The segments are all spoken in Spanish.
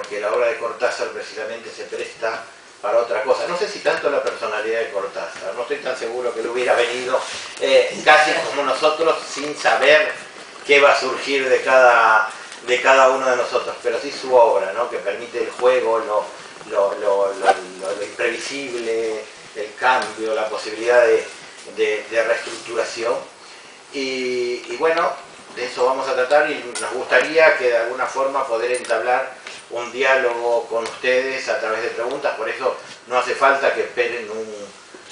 porque la obra de Cortázar precisamente se presta para otra cosa. No sé si tanto la personalidad de Cortázar, no estoy tan seguro que le hubiera venido casi como nosotros, sin saber qué va a surgir de cada uno de nosotros, pero sí su obra, ¿no? Que permite el juego, lo imprevisible, el cambio, la posibilidad de reestructuración. Y bueno, de eso vamos a tratar, y nos gustaría que de alguna forma poder entablar un diálogo con ustedes a través de preguntas. Por eso no hace falta que esperen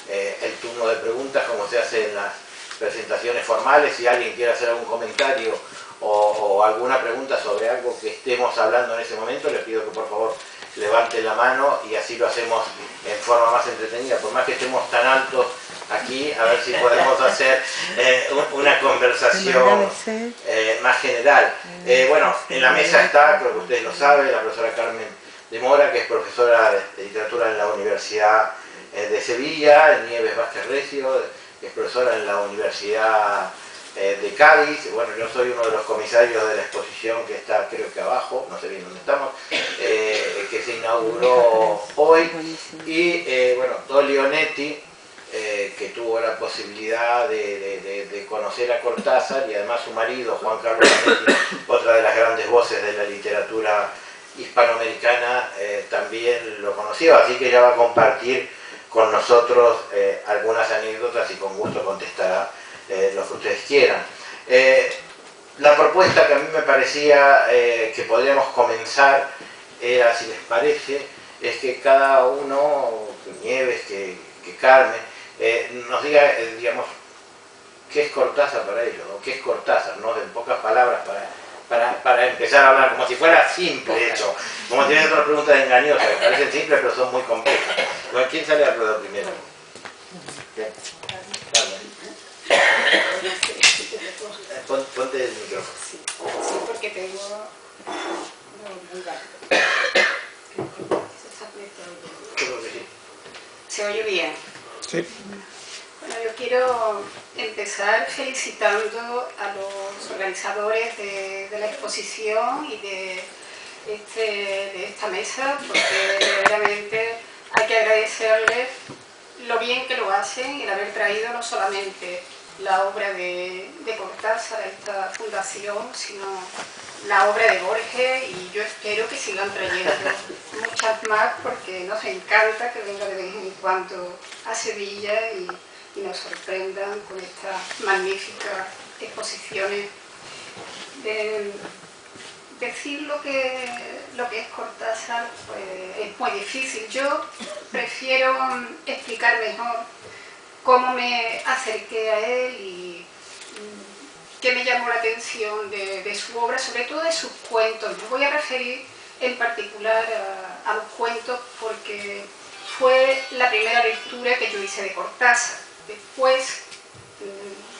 el turno de preguntas como se hace en las presentaciones formales. Si alguien quiere hacer algún comentario o alguna pregunta sobre algo que estemos hablando en ese momento, les pido que por favor levanten la mano, y así lo hacemos en forma más entretenida. Por más que estemos tan altos aquí, a ver si podemos hacer una conversación más general. Bueno, en la mesa está, creo que ustedes lo saben, la profesora Carmen de Mora, que es profesora de literatura en la Universidad de Sevilla, Nieves Vázquez Recio, que es profesora en la Universidad de Cádiz. Bueno, yo soy uno de los comisarios de la exposición que está, creo que abajo, no sé bien dónde estamos, que se inauguró hoy, y bueno, Dolly Onetti, que tuvo la posibilidad de conocer a Cortázar, y además su marido, Juan Carlos Onetti, otra de las grandes voces de la literatura hispanoamericana, también lo conoció, así que ella va a compartir con nosotros algunas anécdotas, y con gusto contestará lo que ustedes quieran. La propuesta que a mí me parecía que podríamos comenzar era, si les parece, es que cada uno, que Nieves, que Carmen, nos diga, digamos, qué es Cortázar para ellos, o qué es Cortázar, ¿no? En pocas palabras, para empezar a hablar, como si fuera simple, de hecho, como si fuera otra pregunta engañosa, que parecen simples pero son muy complejas. Bueno, ¿quién sale al ruedo primero? Bien. Ponte el micrófono. Sí, porque tengo muy bajo. ¿Se oye bien? Sí. Bueno, yo quiero empezar felicitando a los organizadores de la exposición y de esta mesa, porque verdaderamente hay que agradecerles lo bien que lo hacen, el haber traído no solamente la obra de Cortázar a esta fundación, sino la obra de Borges, y yo espero que sigan trayendo muchas más, porque nos encanta que vengan de vez en cuando a Sevilla y nos sorprendan con estas magníficas exposiciones. Decir lo que es Cortázar pues, es muy difícil. Yo prefiero explicar mejor cómo me acerqué a él y qué me llamó la atención de su obra, sobre todo de sus cuentos. Me voy a referir en particular a los cuentos porque fue la primera lectura que yo hice de Cortázar. Después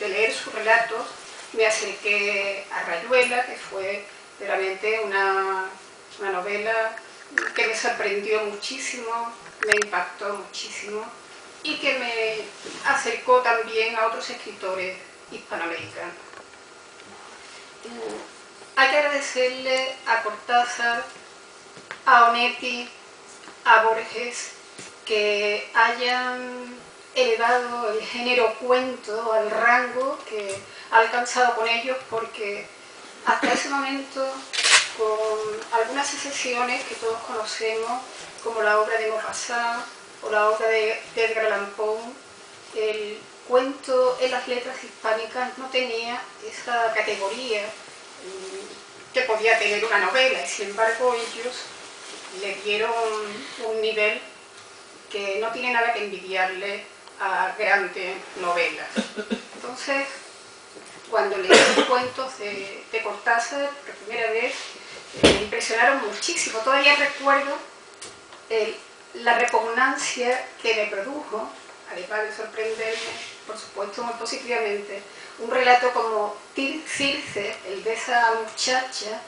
de leer sus relatos me acerqué a Rayuela, que fue realmente una novela que me sorprendió muchísimo, me impactó muchísimo, y que me acercó también a otros escritores hispanoamericanos. Hay que agradecerle a Cortázar, a Onetti, a Borges, que hayan elevado el género cuento al rango que ha alcanzado con ellos, porque hasta ese momento, con algunas excepciones que todos conocemos, como la obra de Maupassant o la obra de Edgar Allan Poe, el cuento en las letras hispánicas no tenía esa categoría que podía tener una novela, y sin embargo ellos le dieron un nivel que no tiene nada que envidiarle a grandes novelas. Entonces, cuando leí los cuentos de Cortázar por primera vez, me impresionaron muchísimo. Todavía recuerdo la repugnancia que me produjo, además de sorprenderme, por supuesto, muy positivamente, un relato como Circe, el de esa muchacha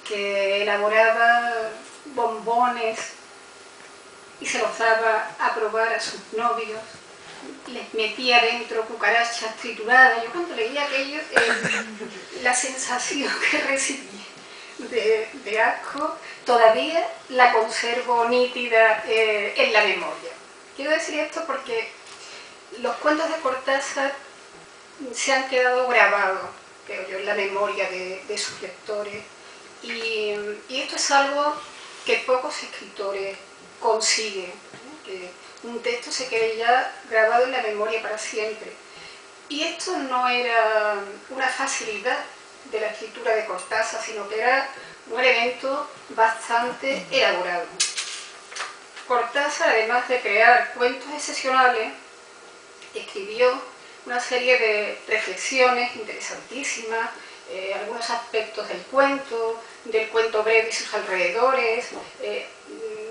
que elaboraba bombones y se los daba a probar a sus novios, les metía dentro cucarachas trituradas. Yo cuando leía aquello, la sensación que recibí de asco, todavía la conservo nítida en la memoria. Quiero decir esto porque los cuentos de Cortázar se han quedado grabados, creo yo, en la memoria de sus lectores, y esto es algo que pocos escritores consiguen, que un texto se quede ya grabado en la memoria para siempre. Y esto no era una facilidad de la escritura de Cortázar, sino que era un elemento bastante elaborado. Cortázar, además de crear cuentos excepcionales, escribió una serie de reflexiones interesantísimas, algunos aspectos del cuento breve y sus alrededores,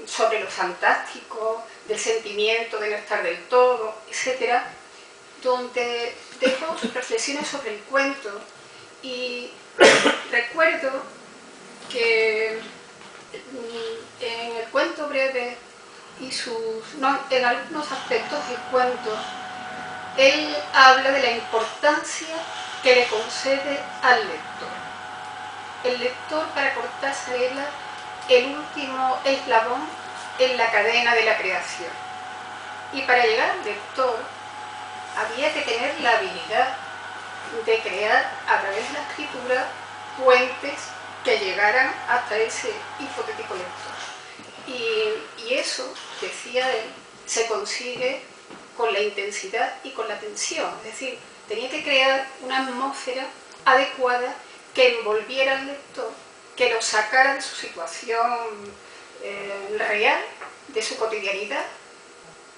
sobre lo fantástico, del sentimiento de no estar del todo, etc., donde dejó sus reflexiones sobre el cuento. Y recuerdo que en el cuento breve y en algunos aspectos del cuento, él habla de la importancia que le concede al lector. El lector para Cortázar era el último eslabón en la cadena de la creación. Y para llegar al lector había que tener la habilidad de crear a través de la escritura puentes que llegaran hasta ese hipotético lector. Y eso, decía él, se consigue con la intensidad y con la tensión. Es decir, tenía que crear una atmósfera adecuada que envolviera al lector, que lo sacara de su situación real, de su cotidianidad,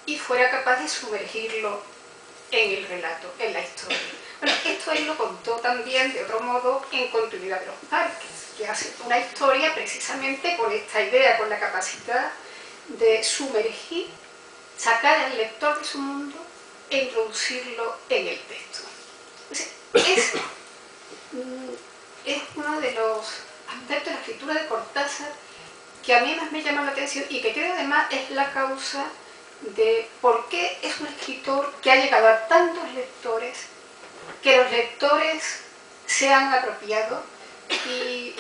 y fuera capaz de sumergirlo en el relato, en la historia. Bueno, esto él lo contó también de otro modo en Continuidad de los Parques, que hace una historia precisamente con esta idea, con la capacidad de sumergir, sacar al lector de su mundo e introducirlo en el texto. Es uno de los aspectos de la escritura de Cortázar que a mí más me llama la atención y que creo además es la causa de por qué es un escritor que ha llegado a tantos lectores, que los lectores se han apropiado y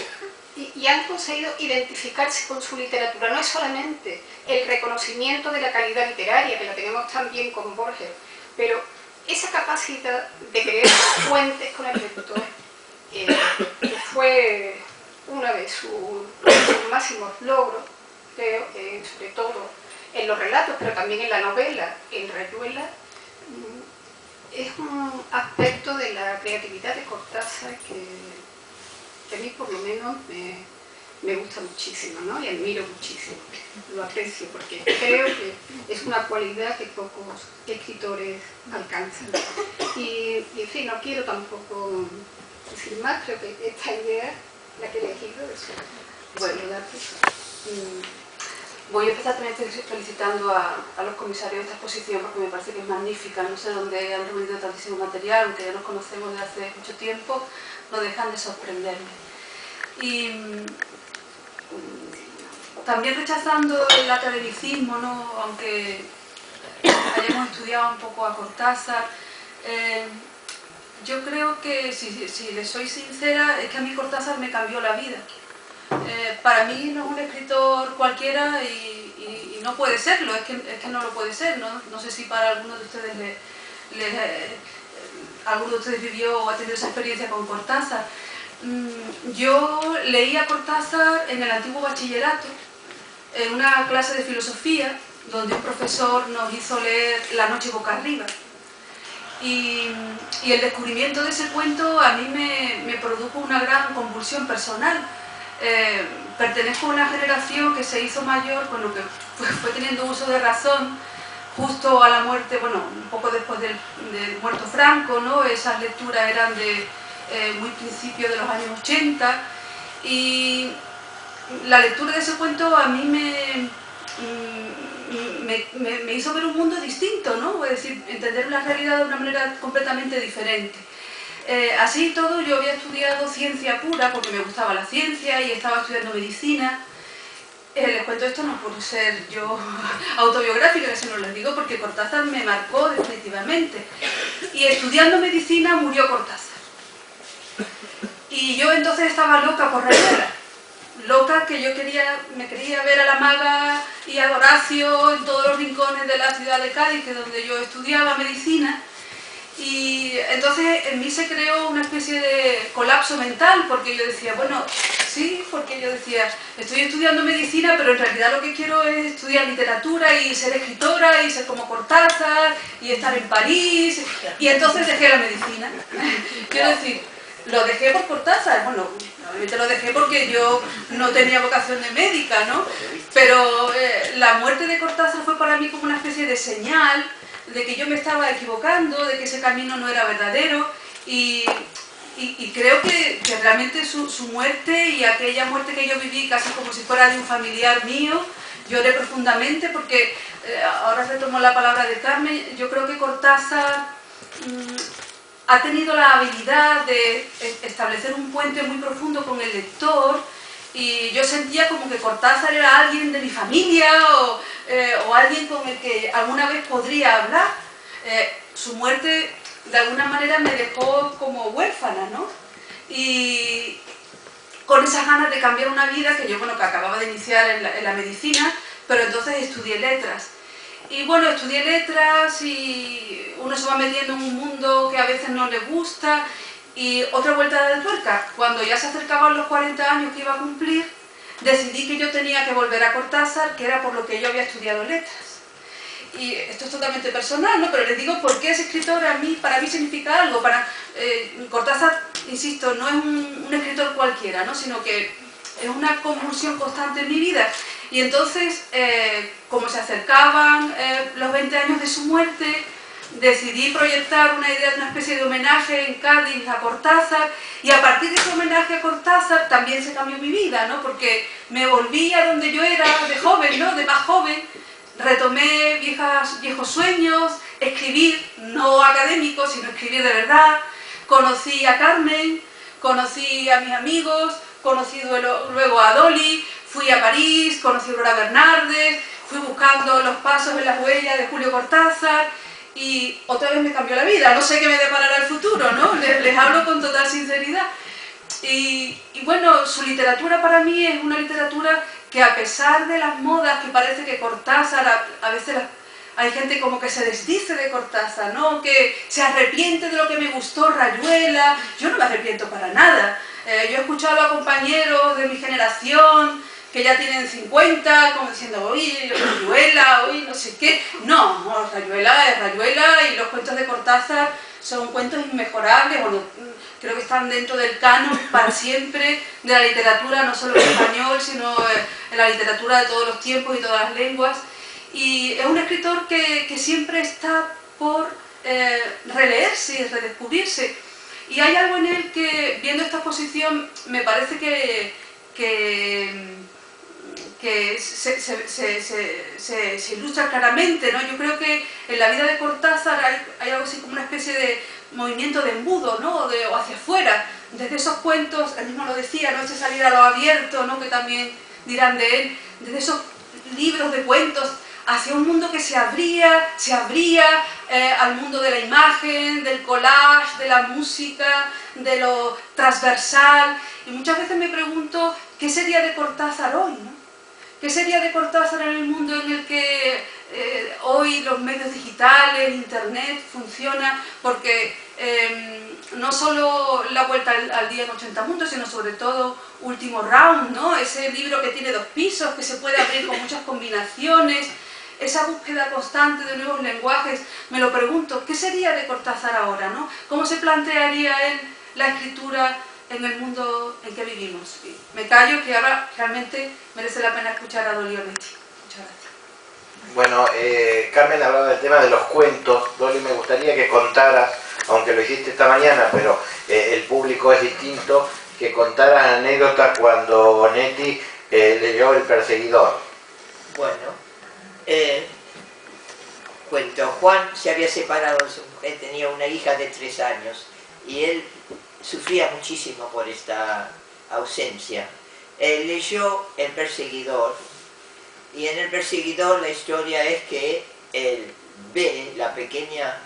han conseguido identificarse con su literatura. No es solamente el reconocimiento de la calidad literaria, que la tenemos también con Borges, pero esa capacidad de crear puentes con el lector, que fue uno de sus máximos logros, creo, sobre todo en los relatos, pero también en la novela, en Rayuela, es un aspecto de la creatividad de Cortázar que a mí por lo menos me gusta muchísimo, ¿no? Y admiro muchísimo, lo aprecio, porque creo que es una cualidad que pocos escritores alcanzan. Y en fin, no quiero tampoco decir más, creo que esta idea, la que he elegido, es bueno, voy a empezar también felicitando a los comisarios de esta exposición porque me parece que es magnífica. No sé dónde han reunido tantísimo material, aunque ya nos conocemos desde hace mucho tiempo, no dejan de sorprenderme. Y también rechazando el academicismo, ¿no? Aunque hayamos estudiado un poco a Cortázar, yo creo que, si les soy sincera, es que a mí Cortázar me cambió la vida. Para mí no es un escritor cualquiera y no puede serlo, es que no lo puede ser. No sé si para algunos de ustedes alguno de ustedes vivió o ha tenido esa experiencia con Cortázar. Yo leí a Cortázar en el antiguo bachillerato, en una clase de filosofía, donde un profesor nos hizo leer La noche boca arriba. Y el descubrimiento de ese cuento a mí me produjo una gran convulsión personal. Pertenezco a una generación que se hizo mayor, bueno, que fue teniendo uso de razón justo a la muerte, bueno, un poco después del muerto Franco, ¿no? Esas lecturas eran de muy principio de los años 80, y la lectura de ese cuento a mí me hizo ver un mundo distinto, ¿no? Es decir, entender la realidad de una manera completamente diferente. Así y todo, yo había estudiado ciencia pura porque me gustaba la ciencia y estaba estudiando medicina. Les cuento esto no por ser yo autobiográfica, que se no les digo, porque Cortázar me marcó definitivamente. Y estudiando medicina murió Cortázar. Y yo entonces estaba loca por Rayuela. loca que yo me quería ver a la maga y a Horacio en todos los rincones de la ciudad de Cádiz, que es donde yo estudiaba medicina. Y entonces en mí se creó una especie de colapso mental, porque yo decía, bueno, sí, porque yo decía, estoy estudiando medicina, pero en realidad lo que quiero es estudiar literatura y ser escritora y ser como Cortázar y estar en París, y entonces dejé la medicina. Quiero decir, lo dejé por Cortázar, bueno, obviamente lo dejé porque yo no tenía vocación de médica, ¿no? Pero la muerte de Cortázar fue para mí como una especie de señal de que yo me estaba equivocando, de que ese camino no era verdadero, y creo que realmente su muerte y aquella muerte que yo viví casi como si fuera de un familiar mío, lloré profundamente porque, ahora retomo la palabra de Carmen, yo creo que Cortázar ha tenido la habilidad de establecer un puente muy profundo con el lector, y yo sentía como que Cortázar era alguien de mi familia o alguien con el que alguna vez podría hablar. Su muerte de alguna manera me dejó como huérfana, ¿no? Y con esas ganas de cambiar una vida que yo, bueno, que acababa de iniciar en la medicina, pero entonces estudié letras. Y bueno, estudié letras y uno se va metiendo en un mundo que a veces no le gusta. Y otra vuelta de tuerca, cuando ya se acercaban los 40 años que iba a cumplir, decidí que yo tenía que volver a Cortázar, que era por lo que yo había estudiado letras. Y esto es totalmente personal, ¿no? Pero les digo por qué ese escritor para mí significa algo. Cortázar, insisto, no es un escritor cualquiera, ¿no? Sino que es una convulsión constante en mi vida. Y entonces, como se acercaban los 20 años de su muerte, decidí proyectar una idea de una especie de homenaje en Cádiz a Cortázar, y a partir de ese homenaje a Cortázar también se cambió mi vida, ¿no? Porque me volví a donde yo era de joven, ¿no? De más joven, retomé viejos sueños, escribir, no académico, sino escribir de verdad, conocí a Carmen, conocí a mis amigos, conocí luego a Dolly, fui a París, conocí a Aurora Bernardes, fui buscando los pasos en las huellas de Julio Cortázar, y otra vez me cambió la vida. No sé qué me deparará el futuro, ¿no? Les hablo con total sinceridad. Y bueno, su literatura para mí es una literatura que, a pesar de las modas que parece que Cortázar, a veces hay gente como que se desdice de Cortázar, ¿no? Que se arrepiente de lo que me gustó, Rayuela. Yo no me arrepiento para nada. Yo he escuchado a compañeros de mi generación que ya tienen 50, como diciendo, oye, Rayuela, oye, no sé qué. No, Rayuela es Rayuela, y los cuentos de Cortázar son cuentos inmejorables. Bueno, creo que están dentro del canon para siempre de la literatura, no solo en español, sino en la literatura de todos los tiempos y todas las lenguas. Y es un escritor que siempre está por releerse y redescubrirse. Y hay algo en él que, viendo esta exposición, me parece que se ilustra claramente, ¿no? Yo creo que en la vida de Cortázar hay algo así como una especie de movimiento de embudo, ¿no? O hacia afuera, desde esos cuentos, él mismo lo decía, ¿no? Ese salir a lo abierto, ¿no? Que también dirán de él, desde esos libros de cuentos hacia un mundo que se abría al mundo de la imagen, del collage, de la música, de lo transversal. Y muchas veces me pregunto, ¿qué sería de Cortázar hoy, ¿no? ¿Qué sería de Cortázar en el mundo en el que hoy los medios digitales, internet funciona? Porque no solo La vuelta al día en 80 mundos, sino sobre todo Último Round, ¿no? Ese libro que tiene 2 pisos, que se puede abrir con muchas combinaciones, esa búsqueda constante de nuevos lenguajes. Me lo pregunto, ¿qué sería de Cortázar ahora, ¿no? ¿Cómo se plantearía él la escritura en el mundo en que vivimos? Me callo, que ahora realmente merece la pena escuchar a Dolly Onetti. Muchas gracias. Bueno, Carmen hablaba del tema de los cuentos. Dolly, me gustaría que contaras, aunque lo hiciste esta mañana, pero el público es distinto, que contaras anécdotas cuando Onetti leyó El perseguidor. Bueno, cuento, Juan se había separado de su mujer, tenía una hija de 3 años, y él sufría muchísimo por esta ausencia. Él leyó El perseguidor, y en El perseguidor la historia es que él ve, la pequeña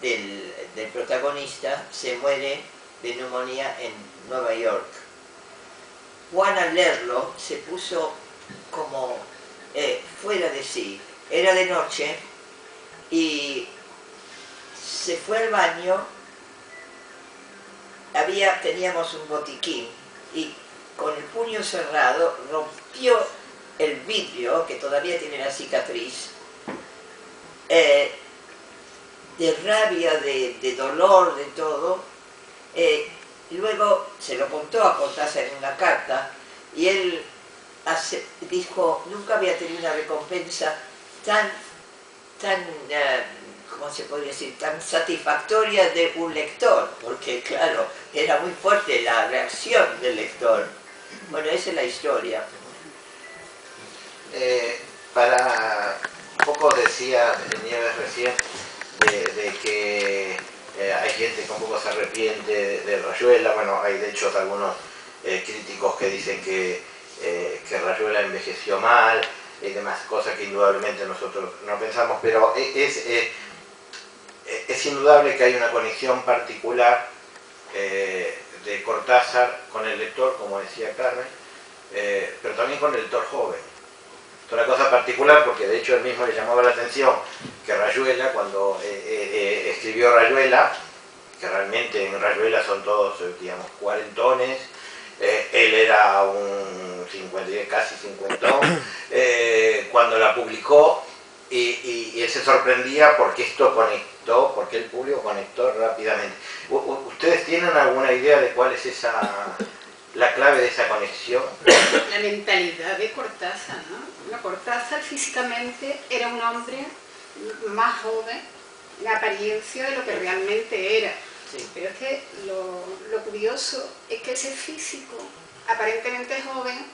del protagonista se muere de neumonía en Nueva York. Juan al leerlo se puso como fuera de sí. Era de noche y se fue al baño. Teníamos un botiquín y con el puño cerrado rompió el vidrio, que todavía tiene la cicatriz, de rabia, de dolor, de todo. Luego se lo contó a Cortázar en una carta y él dijo, nunca había tenido una recompensa tan ¿cómo se podría decir?, tan satisfactoria de un lector, porque claro, era muy fuerte la reacción del lector. Bueno, esa es la historia. Un poco decía Nieves recién de que hay gente que un poco se arrepiente de Rayuela. Bueno, hay de hecho algunos críticos que dicen que Rayuela envejeció mal y demás, cosas que indudablemente nosotros no pensamos, pero es indudable que hay una conexión particular de Cortázar con el lector, como decía Carmen, pero también con el lector joven. Es una cosa particular porque de hecho él mismo le llamaba la atención que Rayuela, cuando escribió Rayuela, que realmente en Rayuela son todos, digamos, cuarentones, él era un casi cincuentón, cuando la publicó, y él se sorprendía porque esto conectó, porque el público conectó rápidamente. ¿Ustedes tienen alguna idea de cuál es la clave de esa conexión? La mentalidad de Cortázar, ¿no? Bueno, Cortázar físicamente era un hombre más joven en apariencia de lo que realmente era. Sí. Pero es que lo curioso es que ese físico aparentemente joven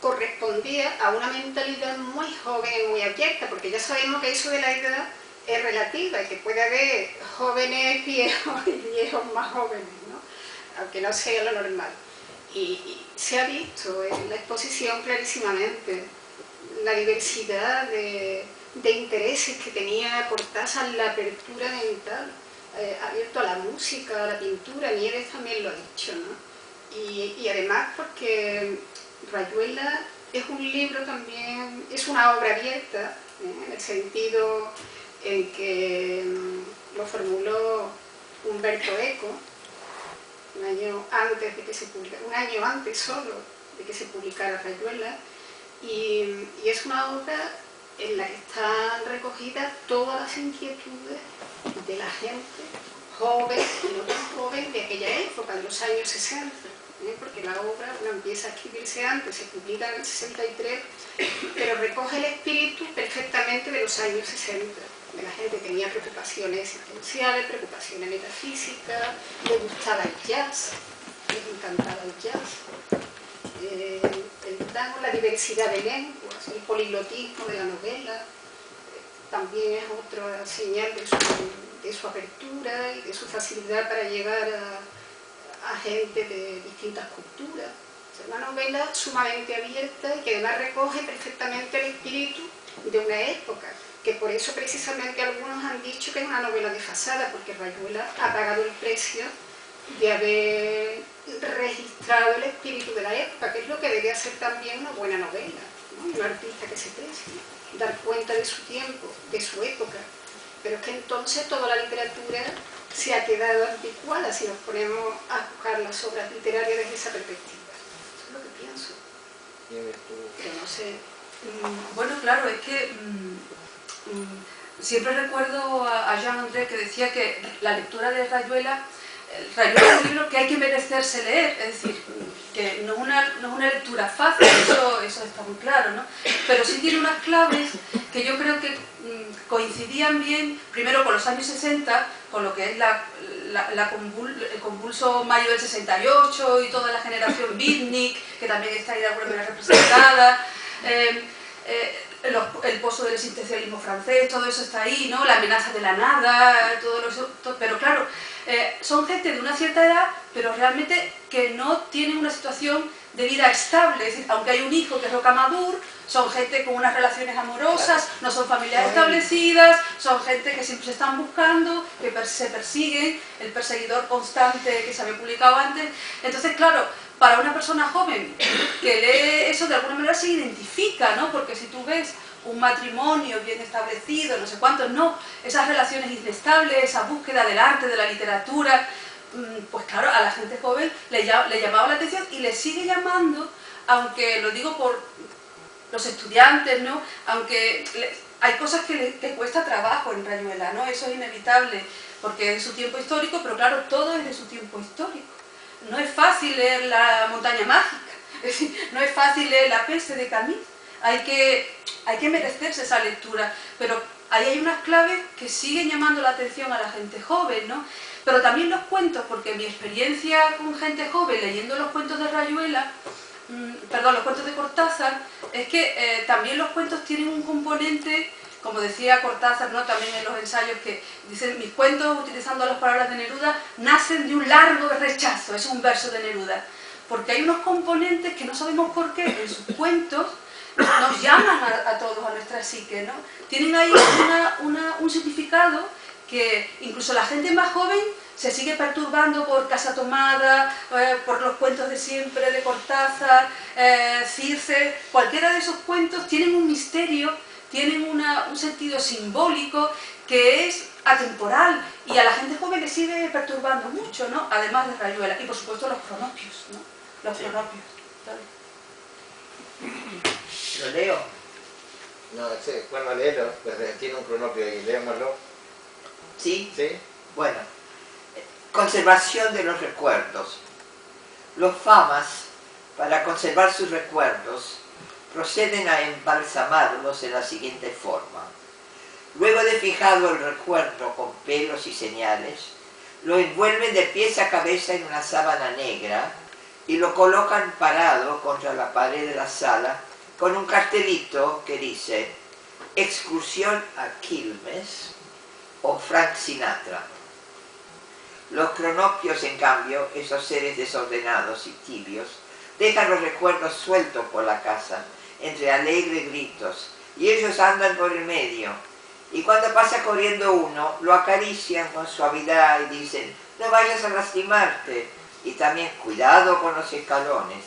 correspondía a una mentalidad muy joven y muy abierta, porque ya sabemos que eso de la edad es relativa y que puede haber jóvenes viejos y viejos más jóvenes, ¿no? Aunque no sea lo normal. Y se ha visto en la exposición clarísimamente la diversidad de intereses que tenía Cortázar, la apertura mental, abierto a la música, a la pintura. Nieves también lo ha dicho, ¿no? Y además porque Rayuela es un libro también, es una obra abierta, en el sentido en que lo formuló Umberto Eco un año antes solo de que se publicara Rayuela, y es una obra en la que están recogidas todas las inquietudes de la gente joven y no tan joven de aquella época, de los años 60, porque la obra empieza a escribirse antes, se publica en el 63, pero recoge el espíritu perfectamente de los años 60. La gente tenía preocupaciones existenciales, preocupaciones metafísicas, le gustaba el jazz, les encantaba el jazz, el tango, la diversidad de lenguas, el poliglotismo de la novela, también es otra señal de su apertura y de su facilidad para llegar a gente de distintas culturas. Es una novela sumamente abierta y que además recoge perfectamente el espíritu de una época, que por eso precisamente algunos han dicho que es una novela desfasada, porque Rayuela ha pagado el precio de haber registrado el espíritu de la época, que es lo que debe hacer también una buena novela, ¿no? Un artista que se precie, dar cuenta de su tiempo, de su época. Pero es que entonces toda la literatura se ha quedado anticuada si nos ponemos a buscar las obras literarias desde esa perspectiva. Eso es lo que pienso. Pero no sé. Bueno, claro, es que siempre recuerdo a Jean André que decía que la lectura de Rayuela es un libro que hay que merecerse leer, es decir, que no es una lectura fácil, eso está muy claro, ¿no? Pero sí tiene unas claves que yo creo que coincidían bien, primero con los años 60, con lo que es el convulso mayo del 68 y toda la generación beatnik, que también está ahí de alguna manera representada, el pozo del existencialismo francés, todo eso está ahí, ¿no? La amenaza de la nada, pero claro, son gente de una cierta edad, pero realmente que no tienen una situación de vida estable, es decir, aunque hay un hijo que es Rocamadour, son gente con unas relaciones amorosas, no son familias establecidas, son gente que siempre se están buscando, que se persiguen, el perseguidor constante que se había publicado antes. Entonces, claro, para una persona joven que lee eso, de alguna manera se identifica, ¿no? Porque si tú ves un matrimonio bien establecido, no sé cuántos, no, esas relaciones inestables, esa búsqueda del arte, de la literatura, pues claro, a la gente joven le llamaba la atención y le sigue llamando, aunque lo digo por los estudiantes, ¿no? Aunque hay cosas que cuesta trabajo en Rayuela, ¿no? Eso es inevitable, porque es su tiempo histórico, pero claro, todo es de su tiempo histórico. No es fácil leer La montaña mágica, es decir, no es fácil leer La peste de Camus, hay que merecerse esa lectura, pero ahí hay unas claves que siguen llamando la atención a la gente joven, ¿no? Pero también los cuentos, porque mi experiencia con gente joven leyendo los cuentos de Rayuela, los cuentos de Cortázar, es que también los cuentos tienen un componente, como decía Cortázar, ¿no? También en los ensayos, que dicen: mis cuentos, utilizando las palabras de Neruda, nacen de un largo rechazo. Es un verso de Neruda, porque hay unos componentes que no sabemos por qué en sus cuentos nos llaman a todos, a nuestra psique, ¿no? Tienen ahí un significado que incluso la gente más joven se sigue perturbando por Casa Tomada, por los cuentos de siempre de Cortázar, Circe. Cualquiera de esos cuentos tienen un misterio, tienen un sentido simbólico que es atemporal, y a la gente joven le sigue perturbando mucho, ¿no? Además de Rayuela, y por supuesto los cronopios, ¿no? Los cronopios, ¿sabes? ¿Lo leo? No, sí, bueno, léelo, pues tiene un cronopio ahí, leémoslo. ¿Sí? ¿Sí? Bueno, conservación de los recuerdos. Los famas, para conservar sus recuerdos, proceden a embalsamarlos en la siguiente forma. Luego de fijado el recuerdo con pelos y señales, lo envuelven de pies a cabeza en una sábana negra y lo colocan parado contra la pared de la sala con un cartelito que dice: excursión a Quilmes o Frank Sinatra. Los cronopios, en cambio, esos seres desordenados y tibios, dejan los recuerdos sueltos por la casa, entre alegres gritos, y ellos andan por el medio. Y cuando pasa corriendo uno, lo acarician con suavidad y dicen: no vayas a lastimarte, y también cuidado con los escalones.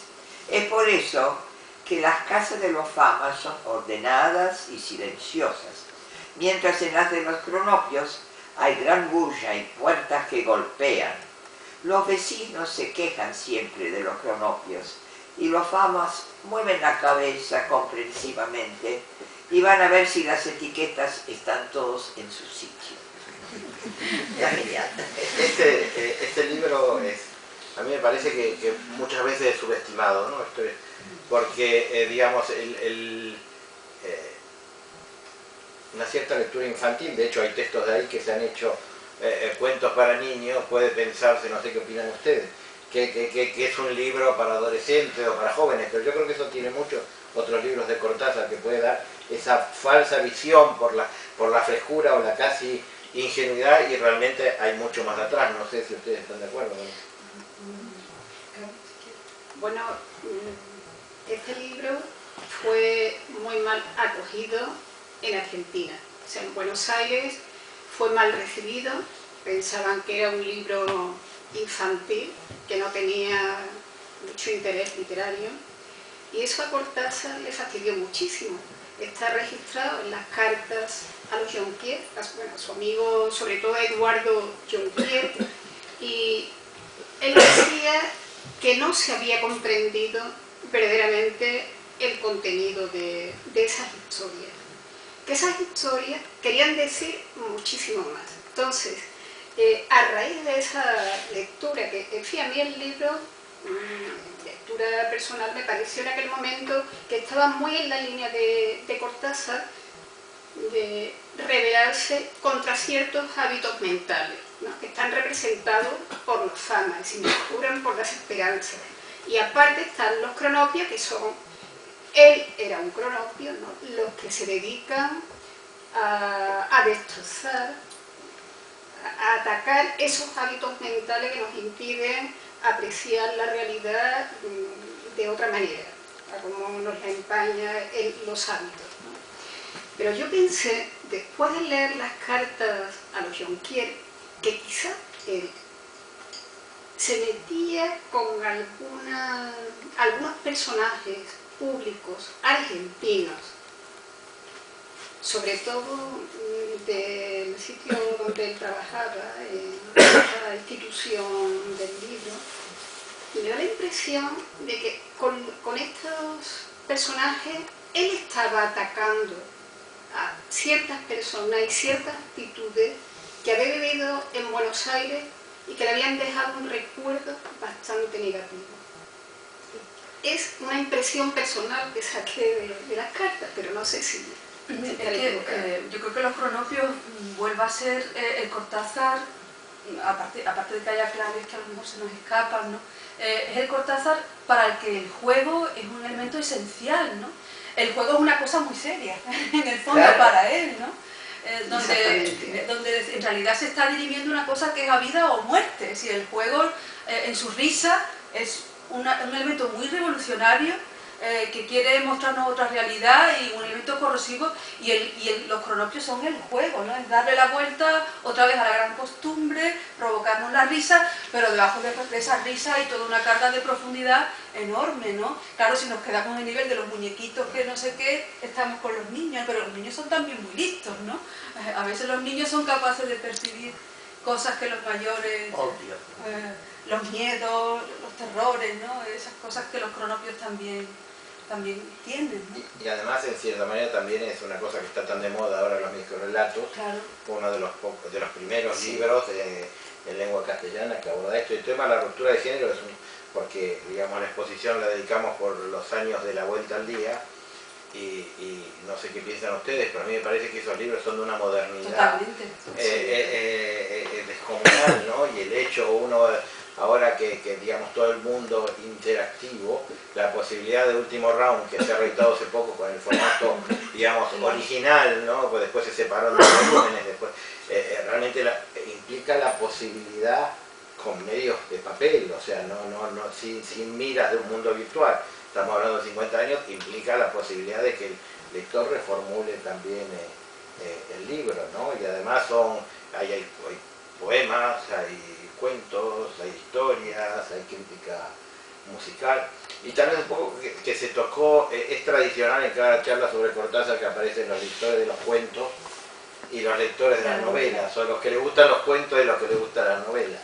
Es por eso que las casas de los famas son ordenadas y silenciosas, mientras en las de los cronopios hay gran bulla y puertas que golpean. Los vecinos se quejan siempre de los cronopios, y los famas mueven la cabeza comprensivamente y van a ver si las etiquetas están todos en su sitio. Este libro es, a mí me parece que muchas veces es subestimado, ¿no? Porque, digamos, una cierta lectura infantil, de hecho hay textos de ahí que se han hecho cuentos para niños, puede pensarse, no sé qué opinan ustedes, que es un libro para adolescentes o para jóvenes, pero yo creo que eso tiene muchos otros libros de Cortázar, que puede dar esa falsa visión por la frescura o la casi ingenuidad, y realmente hay mucho más atrás. No sé si ustedes están de acuerdo con eso. Bueno, este libro fue muy mal acogido en Argentina. O sea, en Buenos Aires fue mal recibido, pensaban que era un libro infantil, que no tenía mucho interés literario, y eso a Cortázar le fastidió muchísimo. Está registrado en las cartas a los Jonquier, bueno, a su amigo, sobre todo a Eduardo Jonquier, y él decía que no se había comprendido verdaderamente el contenido de esas historias, que esas historias querían decir muchísimo más. Entonces, a raíz de esa lectura, que en fin, a mí el libro, lectura personal, me pareció en aquel momento que estaba muy en la línea de Cortázar, de rebelarse contra ciertos hábitos mentales, ¿no? Que están representados por los famas y se curan por las esperanzas. Y aparte están los cronopios, que son, él era un cronopio, ¿no? Los que se dedican a destrozar, a atacar esos hábitos mentales que nos impiden apreciar la realidad de otra manera, como nos la empaña los hábitos, ¿no? Pero yo pensé, después de leer las cartas a los Jonquier, que quizá él se metía con algunos personajes públicos argentinos, sobre todo del sitio donde él trabajaba, en la institución del libro, y me da la impresión de que con estos personajes él estaba atacando a ciertas personas y ciertas actitudes que había vivido en Buenos Aires y que le habían dejado un recuerdo bastante negativo. Es una impresión personal que saqué de las cartas, pero no sé si... yo creo que los cronopios vuelve a ser el Cortázar, aparte de que haya claves que a lo mejor se nos escapan, ¿no? Es el Cortázar para el que el juego es un elemento esencial, ¿no? El juego es una cosa muy seria, en el fondo, claro, para él, ¿no? Donde en realidad se está dirimiendo una cosa que es a vida o muerte. Si el juego en su risa es un elemento muy revolucionario, que quiere mostrarnos otra realidad y un elemento corrosivo, y los cronopios son el juego, ¿no? Es darle la vuelta otra vez a la gran costumbre, provocarnos la risa, pero debajo de esa risa hay toda una carga de profundidad enorme, ¿no? Claro, si nos quedamos en el nivel de los muñequitos que no sé qué, estamos con los niños, pero los niños son también muy listos, ¿no? A veces los niños son capaces de percibir cosas que los mayores... Obvio. Los miedos, los terrores, ¿no? Esas cosas que los cronopios también tienen, ¿no? Y además, en cierta manera, también es una cosa que está tan de moda ahora, los microrelatos. Claro. Uno de los primeros libros en lengua castellana que aborda esto. El tema de la ruptura de género es porque, digamos, la exposición la dedicamos por los años de la vuelta al día, y no sé qué piensan ustedes, pero a mí me parece que esos libros son de una modernidad descomunal, ¿no? Y el hecho, ahora que digamos todo el mundo interactivo, la posibilidad de último round que se ha reeditado hace poco con el formato, digamos, original, ¿no? Pues después se separaron de los volúmenes, después realmente implica la posibilidad con medios de papel, o sea, sin miras de un mundo virtual. Estamos hablando de 50 años, implica la posibilidad de que el lector reformule también el libro, ¿no? Y además hay poemas, hay cuentos, hay historias, hay crítica musical. Y tal vez un poco que se tocó, es tradicional en cada charla sobre Cortázar que aparecen los lectores de los cuentos y los lectores de las novelas, o los que les gustan los cuentos y los que les gustan las novelas.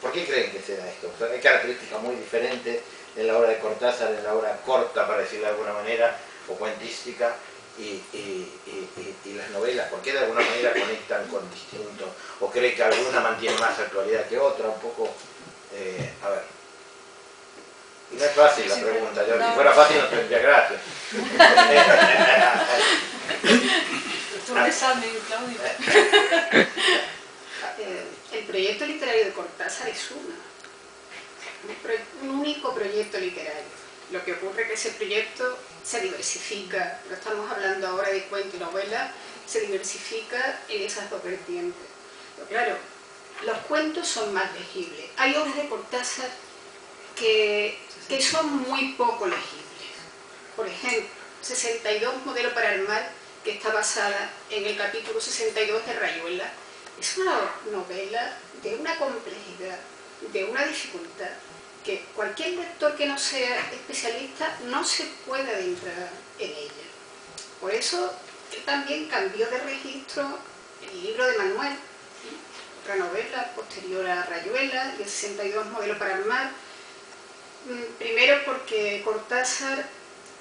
¿Por qué creen que se da esto? O sea, hay características muy diferentes en la obra de Cortázar, en la obra corta, para decirlo de alguna manera, o cuentística, y las novelas. ¿Por qué de alguna manera conectan con distintos? ¿O cree que alguna mantiene más actualidad que otra? Un poco, a ver. Y no es fácil la pregunta, yo, si fuera fácil no tendría gracia. Un examen, Claudio. El proyecto literario de Cortázar es un único proyecto literario. Lo que ocurre es que ese proyecto se diversifica, no estamos hablando ahora de cuento y novela, se diversifica en esas dos vertientes. Pero claro, los cuentos son más legibles. Hay obras de Cortázar que son muy poco legibles. Por ejemplo, 62 modelo para el mar, que está basada en el capítulo 62 de Rayuela. Es una novela de una complejidad, de una dificultad, que cualquier lector que no sea especialista no se puede adentrar en ella. Por eso también cambió de registro el libro de Manuel, otra novela posterior a Rayuela, y el 62 modelo para el mar. Primero porque Cortázar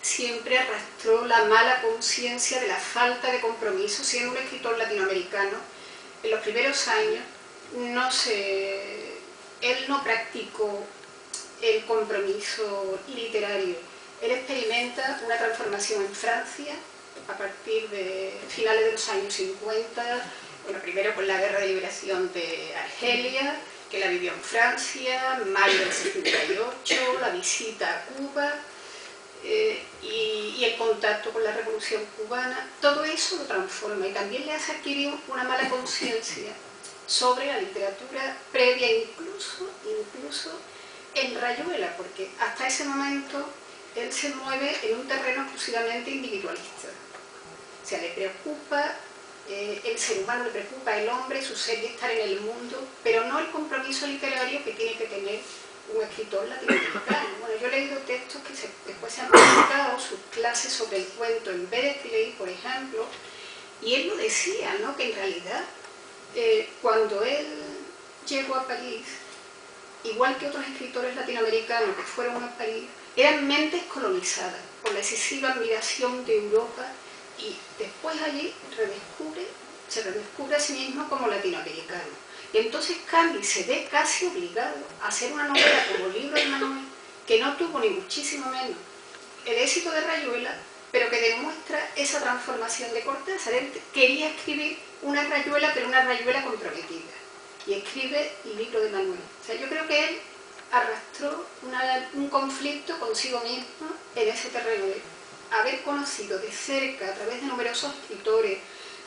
siempre arrastró la mala conciencia de la falta de compromiso, siendo un escritor latinoamericano. En los primeros años él no practicó el compromiso literario. Él experimenta una transformación en Francia a partir de finales de los años 50, bueno, primero con la guerra de liberación de Argelia, que la vivió en Francia, mayo del 78, la visita a Cuba, y el contacto con la revolución cubana. Todo eso lo transforma y también le hace adquirir una mala conciencia sobre la literatura previa, incluso en Rayuela, porque hasta ese momento él se mueve en un terreno exclusivamente individualista. O sea, le preocupa el ser humano le preocupa, el hombre, su ser y estar en el mundo, pero no el compromiso literario que tiene que tener un escritor latinoamericano. Bueno, yo he leído textos que después se han publicado, sus clases sobre el cuento en Berkeley, por ejemplo, y él lo decía, ¿no? Que en realidad, cuando él llegó a París, igual que otros escritores latinoamericanos que fueron a París, eran mentes colonizadas por la excesiva admiración de Europa, y después allí se redescubre a sí mismo como latinoamericano. Y entonces Candy se ve casi obligado a hacer una novela como Libro de Manuel, que no tuvo ni muchísimo menos el éxito de Rayuela, pero que demuestra esa transformación de Cortázar. Él quería escribir una Rayuela, pero una Rayuela comprometida, y escribe el Libro de Manuel. O sea, yo creo que él arrastró un conflicto consigo mismo en ese terreno de haber conocido de cerca, a través de numerosos escritores,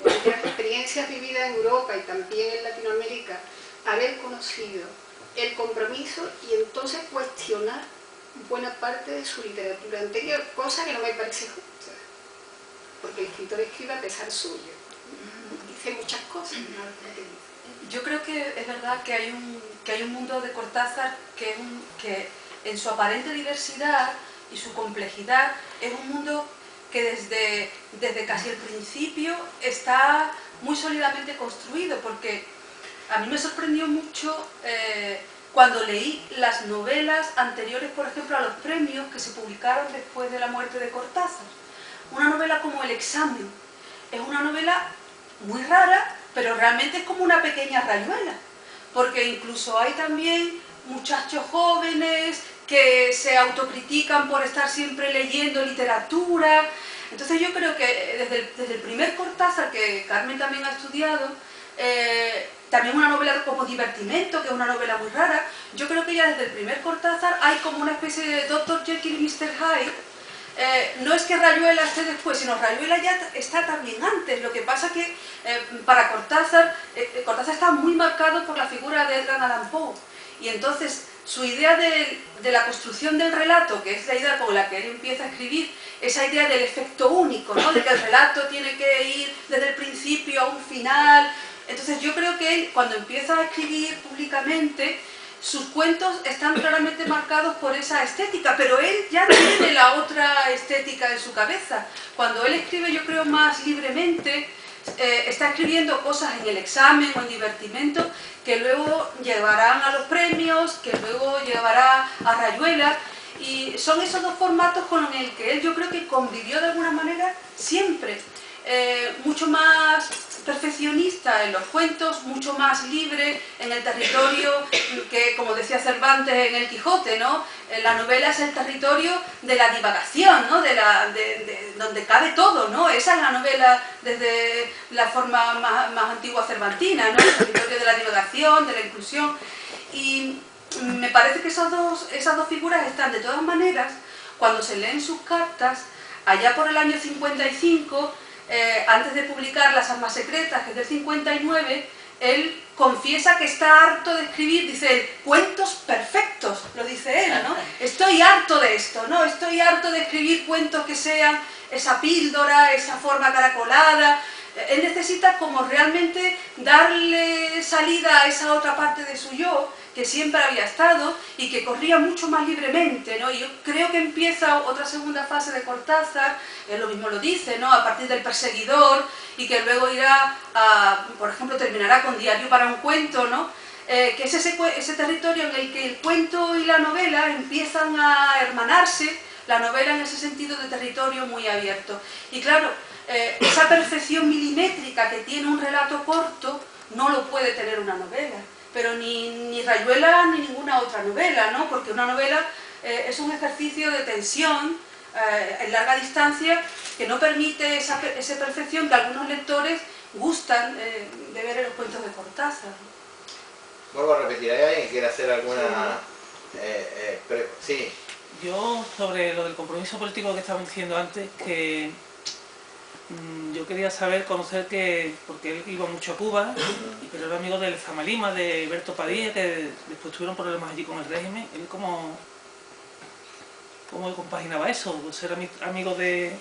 de las experiencias vividas en Europa y también en Latinoamérica, haber conocido el compromiso y entonces cuestionar buena parte de su literatura anterior, cosa que no me parece justa, porque el escritor escribe a pesar suyo, dice muchas cosas, ¿no? Yo creo que es verdad que hay un mundo de Cortázar que en su aparente diversidad y su complejidad es un mundo que desde casi el principio está muy sólidamente construido, porque a mí me sorprendió mucho cuando leí las novelas anteriores, por ejemplo, a los premios que se publicaron después de la muerte de Cortázar. Una novela como El examen es una novela muy rara, pero realmente es como una pequeña Rayuela, porque incluso hay también muchachos jóvenes que se autocritican por estar siempre leyendo literatura. Entonces yo creo que desde el primer Cortázar, que Carmen también ha estudiado, también una novela como Divertimento, que es una novela muy rara, yo creo que ya desde el primer Cortázar hay como una especie de Dr. Jekyll y Mr. Hyde. No es que Rayuela esté después, sino Rayuela ya está también antes. Lo que pasa que para Cortázar, Cortázar está muy marcado por la figura de Edgar Allan Poe, y entonces su idea de la construcción del relato, que es la idea con la que él empieza a escribir, esa idea del efecto único, ¿no? De que el relato tiene que ir desde el principio a un final. Entonces yo creo que él, cuando empieza a escribir públicamente, sus cuentos están claramente marcados por esa estética, pero él ya tiene la otra estética en su cabeza. Cuando él escribe, yo creo, más libremente, está escribiendo cosas en El examen o en Divertimento que luego llevarán a los premios, que luego llevará a Rayuela, y son esos dos formatos con el que él, yo creo que convivió de alguna manera siempre. Mucho más perfeccionista en los cuentos, mucho más libre en el territorio que, como decía Cervantes en El Quijote, ¿no? La novela es el territorio de la divagación, ¿no? Donde cabe todo, ¿no? Esa es la novela desde la forma más antigua cervantina, ¿no? El territorio de la divagación, de la inclusión. Y me parece que esas dos figuras están, de todas maneras, cuando se leen sus cartas, allá por el año 55, antes de publicar Las armas secretas, que es del 59, él confiesa que está harto de escribir, dice él, cuentos perfectos, lo dice él, ¿no? Estoy harto de esto, ¿no? Estoy harto de escribir cuentos que sean esa píldora, esa forma caracolada. Él necesita como realmente darle salida a esa otra parte de su yo, que siempre había estado y que corría mucho más libremente, ¿no? Y yo creo que empieza otra segunda fase de Cortázar, él lo mismo lo dice, ¿no? A partir del Perseguidor, y que luego irá a, por ejemplo, terminará con Diario para un cuento, ¿no? Que es ese territorio en el que el cuento y la novela empiezan a hermanarse, la novela en ese sentido de territorio muy abierto. Y claro, esa perfección milimétrica que tiene un relato corto no lo puede tener una novela, pero ni Rayuela ni ninguna otra novela, ¿no? Porque una novela es un ejercicio de tensión en larga distancia que no permite esa perfección que algunos lectores gustan de ver en los cuentos de Cortázar. Vuelvo a repetir, ¿hay alguien que quiera hacer alguna...? Sí. Yo, sobre lo del compromiso político que estaba diciendo antes, que yo quería conocer que, porque él iba mucho a Cuba, pero era amigo del Zamalima, de Berto Padilla, que después tuvieron problemas allí con el régimen. Él ¿cómo compaginaba eso? Ser amigo de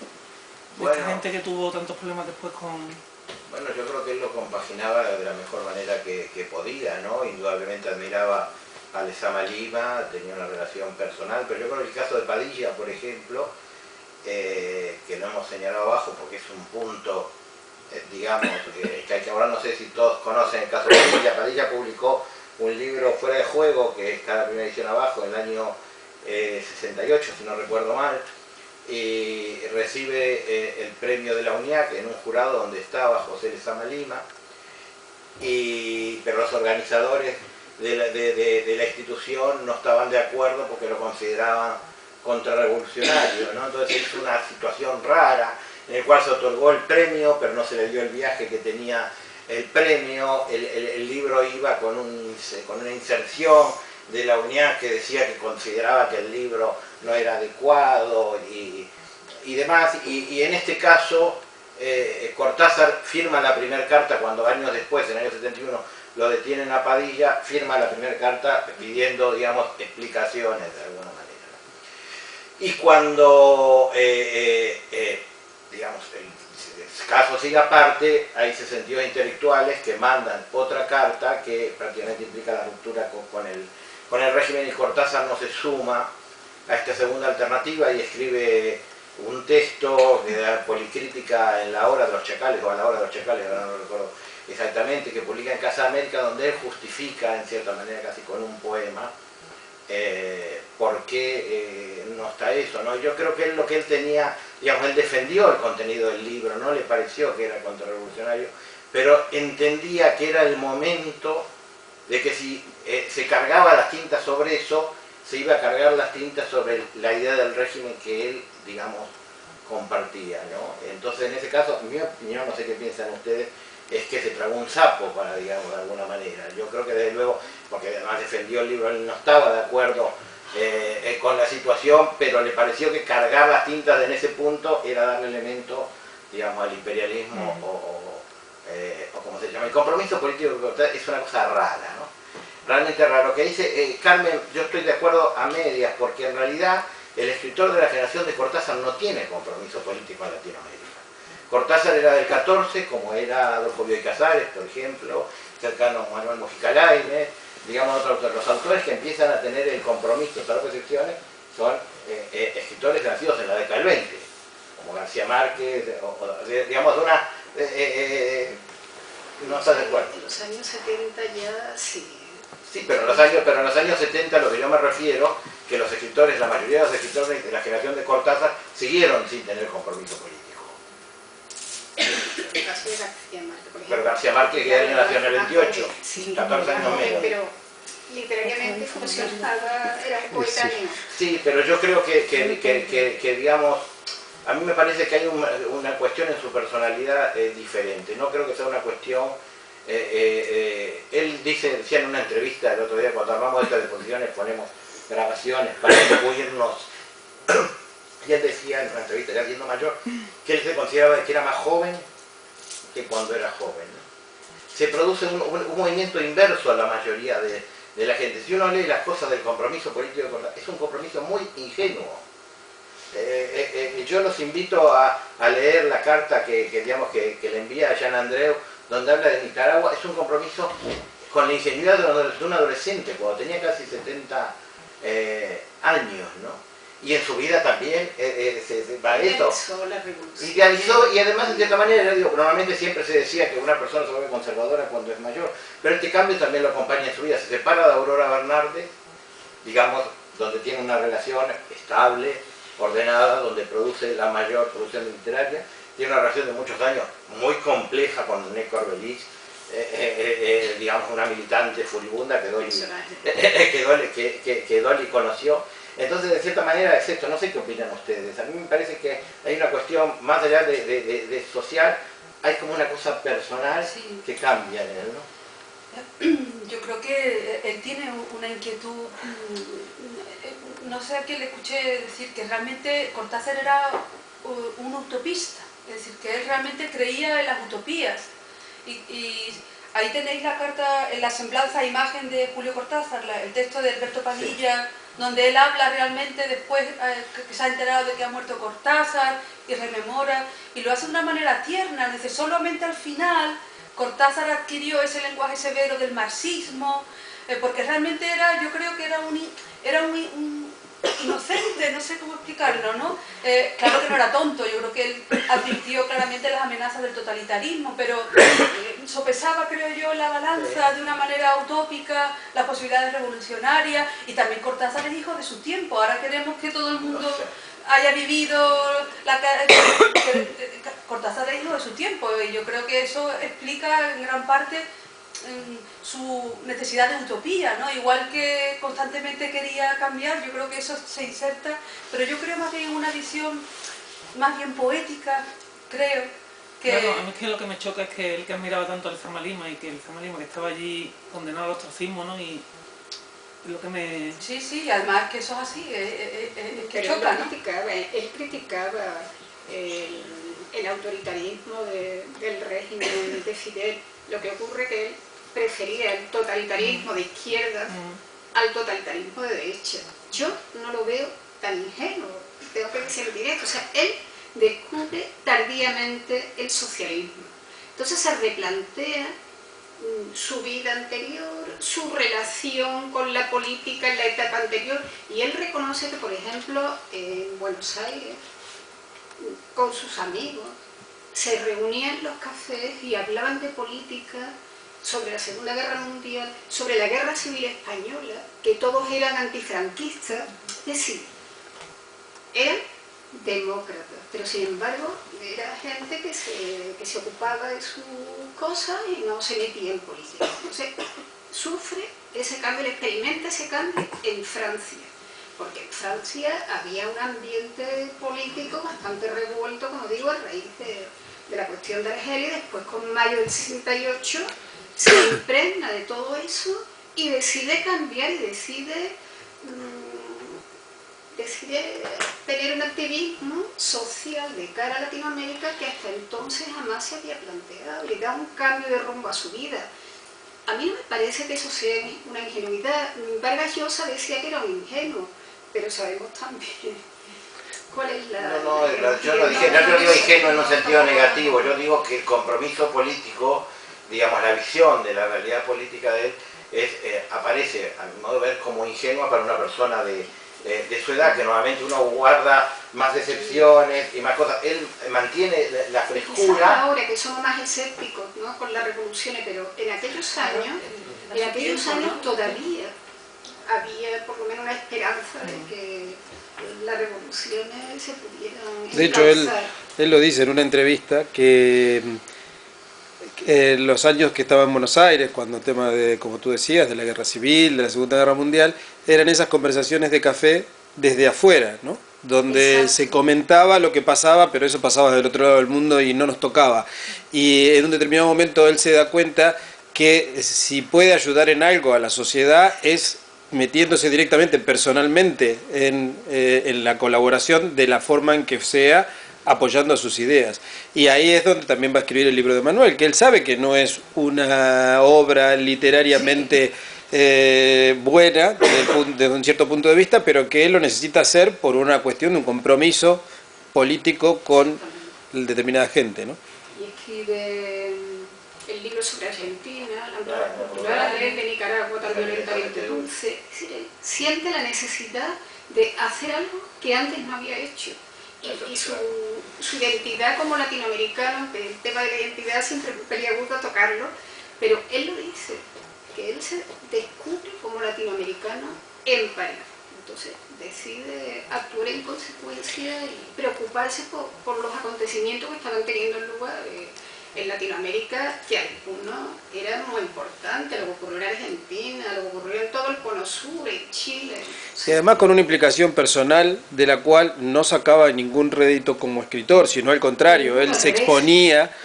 esta gente que tuvo tantos problemas después con Bueno, yo creo que él lo compaginaba de la mejor manera que podía, ¿no? Indudablemente admiraba a Lezama Lima, tenía una relación personal, pero yo creo que el caso de Padilla, por ejemplo, que lo hemos señalado abajo porque es un punto, digamos, que hay que hablar, no sé si todos conocen el caso de Padilla. Padilla publicó un libro, Fuera de Juego, que está en la primera edición abajo, en el año 68, si no recuerdo mal, y recibe el premio de la UNIAC en un jurado donde estaba José Lezama Lima, pero los organizadores de la institución no estaban de acuerdo porque lo consideraban contrarrevolucionario, ¿no? Entonces es una situación rara en el cual se otorgó el premio, pero no se le dio el viaje que tenía el premio. El libro iba con una inserción de la UNIAC que decía que consideraba que el libro no era adecuado y demás, y en este caso Cortázar firma la primera carta cuando años después, en el año 71, lo detienen a Padilla, firma la primera carta pidiendo, digamos, explicaciones de alguna manera. Y cuando, digamos, el caso sigue aparte, hay 62 intelectuales que mandan otra carta que prácticamente implica la ruptura con el régimen, y Cortázar no se suma a esta segunda alternativa y escribe un texto de policrítica en La Hora de los Chacales, o a La Hora de los Chacales, ahora no recuerdo exactamente, que publica en Casa de América, donde él justifica, en cierta manera casi con un poema, por qué no está eso, ¿no? Yo creo que lo que él tenía, digamos, él defendió el contenido del libro, no le pareció que era contrarrevolucionario, pero entendía que era el momento de que si se cargaba las tintas sobre eso, se iba a cargar las tintas sobre la idea del régimen que él, digamos, compartía, ¿no? Entonces, en ese caso, en mi opinión, no sé qué piensan ustedes, es que se tragó un sapo, para, digamos, de alguna manera. Yo creo que desde luego, porque además defendió el libro, él no estaba de acuerdo con la situación, pero le pareció que cargar las tintas en ese punto era darle elemento, digamos, al imperialismo o como se llama. El compromiso político es una cosa rara, ¿no? Realmente raro. Que dice Carmen, yo estoy de acuerdo a medias, porque en realidad el escritor de la generación de Cortázar no tiene compromiso político en Latinoamérica. Cortázar era del 14, como era Adolfo Bioy Casares, por ejemplo, cercano a Manuel Mujica Lainez, digamos, otros autores. Los autores que empiezan a tener el compromiso, salvo excepciones, son escritores nacidos en la década del 20, como García Márquez, digamos, una... no estás de acuerdo. En los años 70 ya sí. Sí, pero en los años 70 lo que yo me refiero, que los escritores, la mayoría de los escritores de la generación de Cortázar, siguieron sin tener compromiso político. El caso de García Márquez, por ejemplo. Pero García Márquez que nació en el 28, sí, 14 años menos. Pero literariamente funcionaba, era un coetáneo. Sí, pero yo creo que digamos, a mí me parece que hay una cuestión en su personalidad diferente. No creo que sea una cuestión... él decía en una entrevista el otro día, cuando armamos estas exposiciones, ponemos grabaciones para incluirnos, y él decía en una entrevista, ya siendo mayor, que él se consideraba que era más joven que cuando era joven, ¿no? Se produce un movimiento inverso a la mayoría de la gente. Si uno lee las cosas del compromiso político, es un compromiso muy ingenuo. Yo los invito a leer la carta digamos, que le envía a Jean Andreu, donde habla de Nicaragua. Es un compromiso con la ingenuidad de un adolescente, cuando tenía casi 70 años, ¿no? Y en su vida también va eso. Idealizó, y además, de cierta manera, digo, normalmente siempre se decía que una persona se vuelve conservadora cuando es mayor, pero este cambio también lo acompaña en su vida. Se separa de Aurora Bernardes, digamos, donde tiene una relación estable, ordenada, donde produce la mayor producción literaria. Tiene una relación de muchos años muy compleja con René Corbelís, digamos, una militante furibunda que Dolly conoció. Entonces, de cierta manera es esto. No sé qué opinan ustedes. A mí me parece que hay una cuestión, más allá de social, hay como una cosa personal que cambia en él, ¿no? Yo creo que él tiene una inquietud, no sé a quién le escuché decir que realmente Cortázar era un utopista, es decir, que él realmente creía en las utopías. Y ahí tenéis la carta, en la semblanza imagen de Julio Cortázar, el texto de Alberto Padilla, donde él habla realmente después que se ha enterado de que ha muerto Cortázar y rememora, y lo hace de una manera tierna. Dice, solamente al final Cortázar adquirió ese lenguaje severo del marxismo, porque realmente era, yo creo que era un inocente, no sé cómo explicarlo, ¿no? Claro que no era tonto, yo creo que él advirtió claramente las amenazas del totalitarismo, pero sopesaba, creo yo, la balanza de una manera utópica, las posibilidades revolucionarias, y también Cortázar es hijo de su tiempo. Ahora queremos que todo el mundo haya vivido Cortázar es hijo de su tiempo, y yo creo que eso explica en gran parte su necesidad de utopía, ¿no? Igual que constantemente quería cambiar, yo creo que eso se inserta, pero yo creo más bien en una visión más bien poética, creo que... Claro, a mí es que lo que me choca es que él que admiraba tanto al Lezama Lima, y que el Lezama Lima que estaba allí condenado al ostracismo, ¿no? Y lo que me... Sí, sí, además que eso es así, es que Pero choca, ¿no? él criticaba el autoritarismo del régimen de Fidel. Lo que ocurre que él prefería el totalitarismo de izquierda al totalitarismo de derecha. Yo no lo veo tan ingenuo, tengo que decir directo. O sea, él descubre tardíamente el socialismo. Entonces se replantea su vida anterior, su relación con la política en la etapa anterior, y él reconoce que, por ejemplo, en Buenos Aires, con sus amigos, se reunían en los cafés y hablaban de política, sobre la Segunda Guerra Mundial, sobre la Guerra Civil Española, que todos eran antifranquistas, es decir, eran demócratas, pero sin embargo era gente que se ocupaba de sus cosas y no se metía en política. Entonces sufre ese cambio, experimenta ese cambio en Francia, porque en Francia había un ambiente político bastante revuelto, como digo, a raíz de la cuestión de Argelia, y después con mayo del 68 se impregna de todo eso y decide cambiar y decide tener un activismo social de cara a Latinoamérica que hasta entonces jamás se había planteado, le da un cambio de rumbo a su vida. A mí no me parece que eso sea una ingenuidad. Vargas Llosa decía que era un ingenuo, pero sabemos también cuál es la... Yo no digo ingenuo en un sentido negativo, yo digo que el compromiso político, digamos, la visión de la realidad política de él aparece, a mi modo de ver, como ingenua para una persona de su edad, que normalmente uno guarda más decepciones y más cosas. Él mantiene la frescura. Quizás ahora que somos más escépticos, ¿no?, con las revoluciones, pero en aquellos años todavía había por lo menos una esperanza de que las revoluciones se pudieran... De hecho, él lo dice en una entrevista que los años que estaba en Buenos Aires, cuando el tema de, como tú decías, de la guerra civil, de la Segunda Guerra Mundial, eran esas conversaciones de café desde afuera, ¿no? Donde Exacto. se comentaba lo que pasaba, pero eso pasaba del otro lado del mundo y no nos tocaba. Y en un determinado momento él se da cuenta que si puede ayudar en algo a la sociedad es metiéndose directamente, personalmente, en la colaboración de la forma en que sea, apoyando a sus ideas. Y ahí es donde también va a escribir el libro de Manuel, que él sabe que no es una obra literariamente buena desde un cierto punto de vista, pero que él lo necesita hacer por una cuestión de un compromiso político con determinada gente, ¿no? Y escribe el libro sobre Argentina, la Ampara Cultural, de Nicaragua tan violentamente dulce. Es decir, él siente la necesidad de hacer algo que antes no había hecho. Y su identidad como latinoamericano, el tema de la identidad siempre es peliagudo tocarlo, pero él lo dice, que él se descubre como latinoamericano en París. Entonces decide actuar en consecuencia y preocuparse por los acontecimientos que estaban teniendo lugar en Latinoamérica, que algunos eran muy importantes, lo que ocurrió en Argentina, lo que ocurrió en todo el Cono Sur, en Chile. Y además con una implicación personal de la cual no sacaba ningún rédito como escritor, sino al contrario, él se exponía,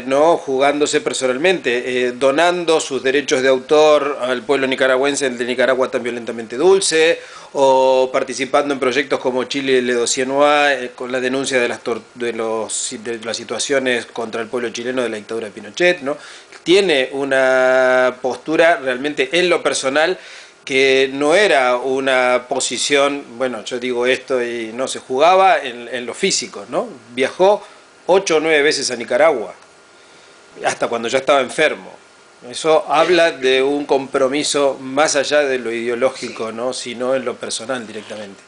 ¿no?, jugándose personalmente, donando sus derechos de autor al pueblo nicaragüense, el de Nicaragua tan violentamente dulce, o participando en proyectos como Chile Le Dossier Noir, con la denuncia de las situaciones contra el pueblo chileno de la dictadura de Pinochet, ¿no? Tiene una postura realmente en lo personal que no era una posición, bueno, yo digo esto y no, se jugaba en lo físico, ¿no? Viajó 8 o 9 veces a Nicaragua, hasta cuando ya estaba enfermo. Eso habla de un compromiso más allá de lo ideológico, ¿no? Sino en lo personal directamente.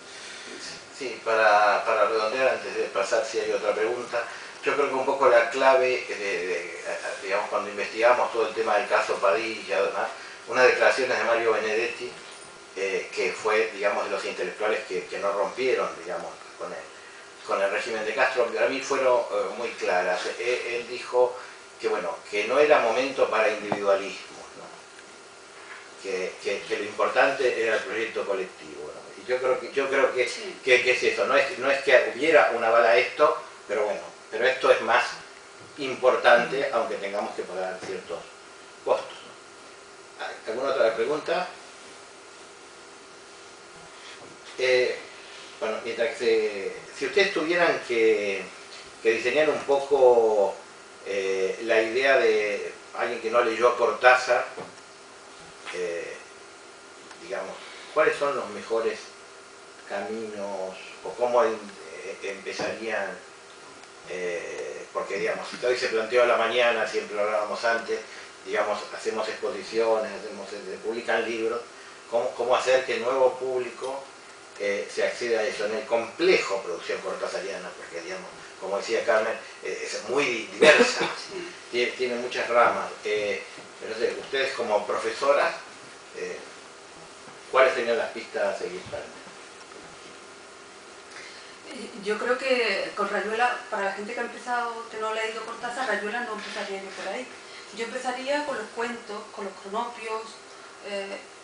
Sí, para redondear, antes de pasar si hay otra pregunta, yo creo que un poco la clave, digamos, cuando investigamos todo el tema del caso Padilla y demás, unas declaraciones de Mario Benedetti, que fue, digamos, de los intelectuales que no rompieron, digamos, con el régimen de Castro, para mí fueron muy claras. Él dijo que, bueno, que no era momento para individualismo, ¿no? que lo importante era el proyecto colectivo, ¿no? Y yo creo que es eso, no es que hubiera una bala esto, pero bueno, pero esto es más importante, aunque tengamos que pagar ciertos costos, ¿no? ¿Alguna otra pregunta? Bueno, mientras que si ustedes tuvieran que diseñar un poco la idea de alguien que no leyó a Cortázar, digamos, ¿cuáles son los mejores caminos o cómo empezarían? Porque, digamos, hoy se planteó a la mañana, siempre lo hablábamos antes, digamos, hacemos exposiciones, se publican libros, ¿cómo hacer que el nuevo público se acceda a eso? En el complejo producción cortasariana, porque, digamos, como decía Carmen, es muy diversa, tiene muchas ramas. Pero no sé, ustedes como profesoras, ¿cuáles serían las pistas a seguir para mí? Yo creo que con Rayuela, para la gente que ha empezado, que no ha leído Cortázar, Rayuela no empezaría yo por ahí. Yo empezaría con los cuentos, con los cronopios.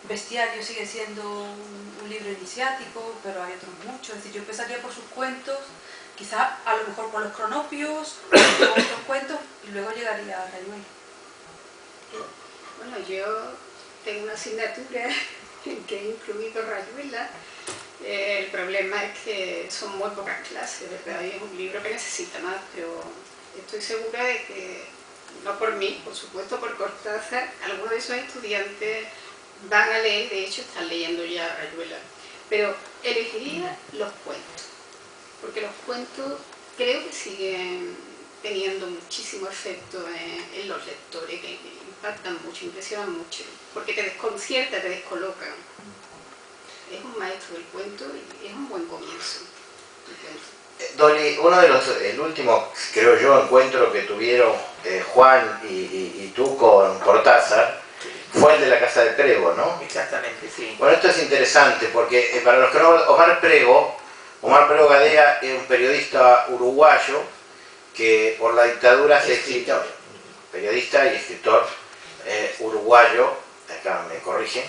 Bestiario sigue siendo un libro iniciático, pero hay otros muchos. Es decir, yo empezaría por sus cuentos, quizá a lo mejor por los cronopios, o otros cuentos, y luego llegaría a Rayuela. Bueno, yo tengo una asignatura en que he incluido Rayuela. El problema es que son muy pocas clases, ¿verdad? Y es un libro que necesita más, pero estoy segura de que, no por mí, por supuesto por Cortázar, algunos de esos estudiantes van a leer, de hecho están leyendo ya Rayuela, pero elegiría los cuentos, porque los cuentos creo que siguen teniendo muchísimo efecto en los lectores, que impactan mucho, impresionan mucho, porque te desconcierta, te descolocan. Es un maestro del cuento y es un buen comienzo. Dolly, el último, creo yo, encuentro que tuvieron Juan y tú con Cortázar fue el de la Casa de Prego, ¿no? Exactamente, sí. Bueno, esto es interesante porque para los que no, Omar Prego Gadea es un periodista uruguayo que por la dictadura se exilió, periodista y escritor uruguayo, acá me corrigen,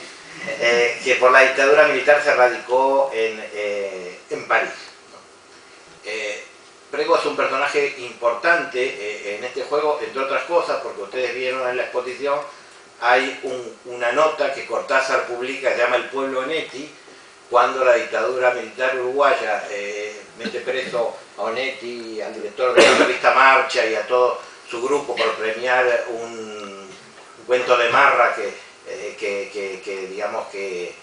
que por la dictadura militar se radicó en París, ¿no? Prego es un personaje importante en este juego, entre otras cosas, porque ustedes vieron en la exposición, hay una nota que Cortázar publica, se llama El pueblo Onetti, cuando la dictadura militar uruguaya mete preso a Onetti, al director de la revista Marcha y a todo su grupo por premiar un cuento de Marra digamos que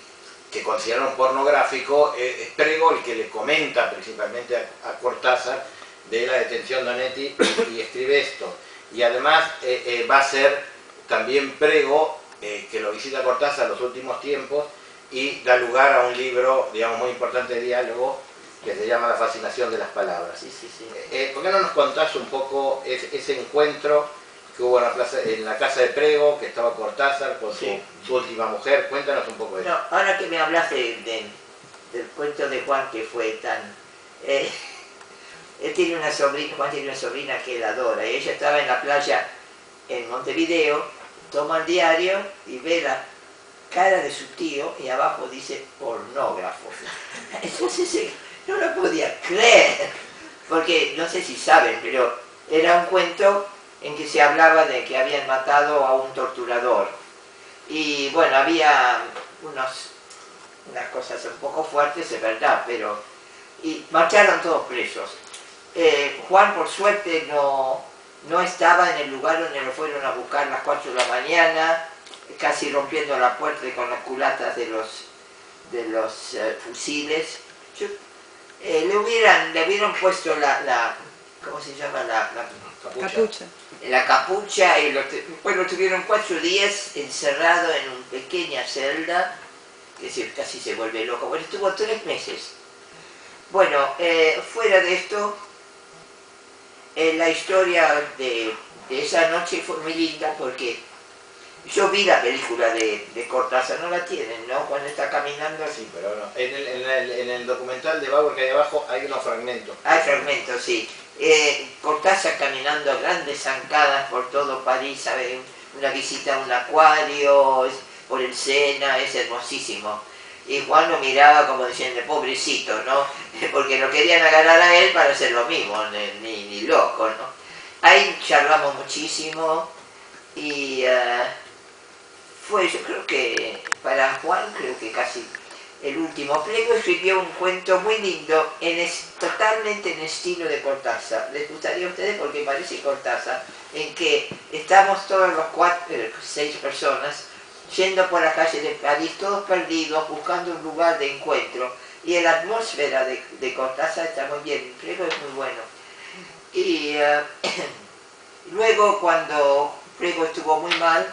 consideraron pornográfico. Es Prego el que le comenta principalmente a Cortázar de la detención de Onetti y escribe esto. Y además va a ser también Prego que lo visita Cortázar en los últimos tiempos y da lugar a un libro, digamos, muy importante de diálogo que se llama La fascinación de las palabras. Sí, sí, sí. ¿Por qué no nos contás un poco ese encuentro que hubo en la casa de Prego, que estaba Cortázar con su última mujer? Cuéntanos un poco de eso. No, ahora que me hablas del cuento de Juan, que fue tan... él tiene una sobrina, Juan tiene una sobrina que él adora, y ella estaba en la playa en Montevideo, toma el diario y ve la cara de su tío y abajo dice pornógrafo. Entonces no lo podía creer, porque no sé si saben, pero era un cuento en que se hablaba de que habían matado a un torturador. Y bueno, había unas cosas un poco fuertes, es verdad, pero... Y marcharon todos presos. Juan, por suerte, no estaba en el lugar donde lo fueron a buscar a las 4 de la mañana, casi rompiendo la puerta y con las culatas de los fusiles. Le hubieran puesto ¿cómo se llama? La Capucha. la capucha, y lo tuvieron 4 días encerrado en una pequeña celda, que casi se vuelve loco. Bueno, estuvo 3 meses. Bueno, fuera de esto, la historia de esa noche fue muy linda, porque yo vi la película de Cortázar, no la tienen, ¿no? Cuando está caminando. Sí, pero no. En el documental de Bauer que hay abajo hay unos fragmentos. Hay fragmentos, sí. Cortázar caminando a grandes zancadas por todo París, ¿sabe? Una visita a un acuario, por el Sena, es hermosísimo. Y Juan lo miraba como diciendo, pobrecito, ¿no? Porque lo querían agarrar a él para hacer lo mismo, ni loco, ¿no? Ahí charlamos muchísimo y yo creo que para Juan, creo que casi el último. Pliego escribió un cuento muy lindo, totalmente en estilo de Cortázar. ¿Les gustaría a ustedes? Porque parece Cortázar, en que estamos todos los 6 personas yendo por la calle de París, todos perdidos, buscando un lugar de encuentro. Y la atmósfera de Cortázar está muy bien, Pliego es muy bueno. Y luego, cuando Pliego estuvo muy mal,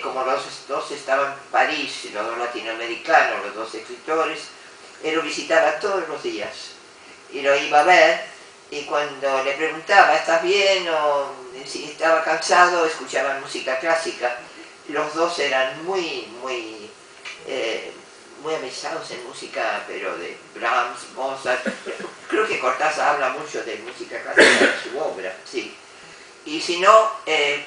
como los dos estaban en París, los 2 latinoamericanos, los 2 escritores, él lo visitaba todos los días y lo iba a ver, y cuando le preguntaba, ¿estás bien? O si estaba cansado, escuchaban música clásica. Los 2 eran muy avisados en música, pero de Brahms, Mozart. Creo que Cortázar habla mucho de música clásica en su obra, sí. Y si no,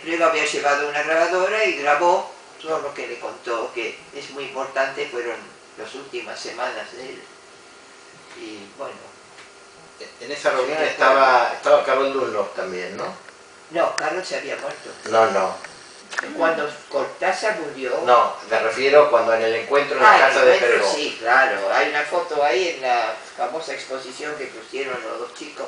Pliego había llevado una grabadora y grabó todo lo que le contó, que es muy importante, fueron las últimas semanas de él. Y bueno. En esa reunión estaba Carol Dunlop también, ¿no? No, Carlos se había muerto. No. Cuando Cortázar murió... No, me refiero cuando en el encuentro en la casa de Pergó. Sí, claro. Hay una foto ahí en la famosa exposición que pusieron los 2 chicos.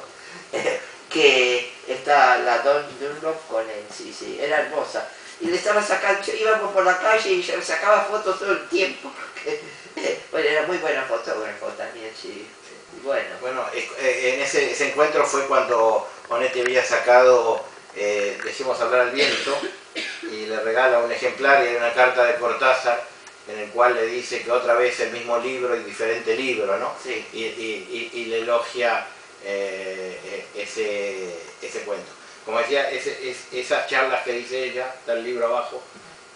Que está la Dunlop con él, sí, era hermosa. Y le estaba sacando, íbamos por la calle y yo le sacaba fotos todo el tiempo. Bueno, era muy buena fotógrafo también, sí. Bueno, en ese encuentro fue cuando Onetti había sacado Decimos hablar al viento, y le regala un ejemplar, y hay una carta de Cortázar en el cual le dice que otra vez el mismo libro y diferente libro, ¿no? Sí. Y le elogia ese cuento. Como decía, esas charlas que dice ella, está el libro abajo,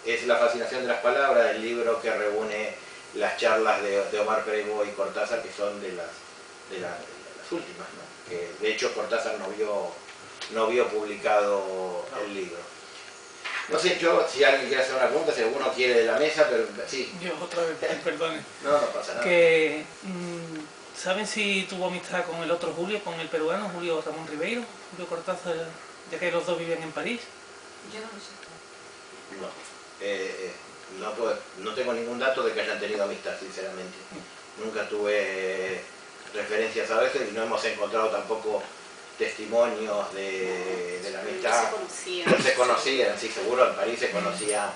es La fascinación de las palabras, el libro que reúne las charlas de Omar Prevo y Cortázar, que son de las últimas, ¿no? Que de hecho Cortázar no vio publicado el libro. No sé yo si alguien quiere hacer una pregunta, si alguno quiere de la mesa, pero sí. Yo otra vez, perdone. No pasa nada. Que, ¿saben si tuvo amistad con el otro Julio, con el peruano, Julio Ramón Ribeiro, Julio Cortázar, ya que los 2 vivían en París? Yo no lo sé. No tengo ningún dato de que hayan tenido amistad, sinceramente. Nunca tuve referencias a veces y no hemos encontrado tampoco testimonios de la amistad. No se conocían, sí, seguro en París se conocía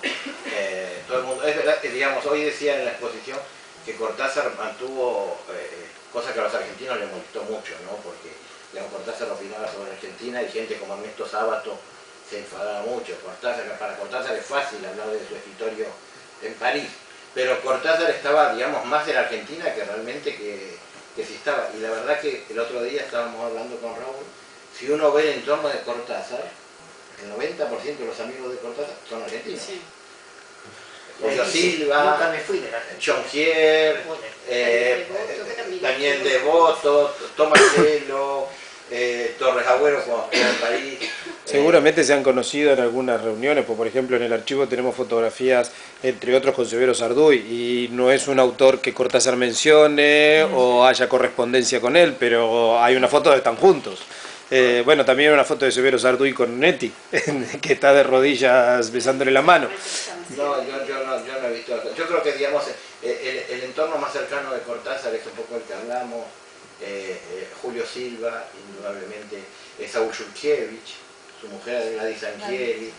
todo el mundo. Es verdad que, digamos, hoy decía en la exposición que Cortázar mantuvo, cosa que a los argentinos les molestó mucho, ¿no? Porque, digamos, Cortázar opinaba sobre Argentina y gente como Ernesto Sábato se enfadaba mucho. Para Cortázar es fácil hablar de su escritorio en París, pero Cortázar estaba, digamos, más en Argentina que realmente que sí estaba. Y la verdad que el otro día estábamos hablando con Raúl, si uno ve el entorno de Cortázar, el 90% de los amigos de Cortázar son argentinos. Sí. Julio Silva, nunca me fui de la Argentina. John Gier, Daniel Devoto, Tomás Celo, Torres Agüero cuando estuvo en París. Seguramente se han conocido en algunas reuniones, pues, por ejemplo en el archivo tenemos fotografías entre otros con Severo Sarduy, y no es un autor que Cortázar mencione o haya correspondencia con él, pero hay una foto de están juntos. Bueno, también hay una foto de Severo Sarduy con Onetti, que está de rodillas besándole la mano. No, yo no he visto eso. Yo creo que, digamos, el entorno más cercano de Cortázar es un poco el que hablamos. Julio Silva, indudablemente, Saúl Yurchevich, su mujer Gladys Angieli,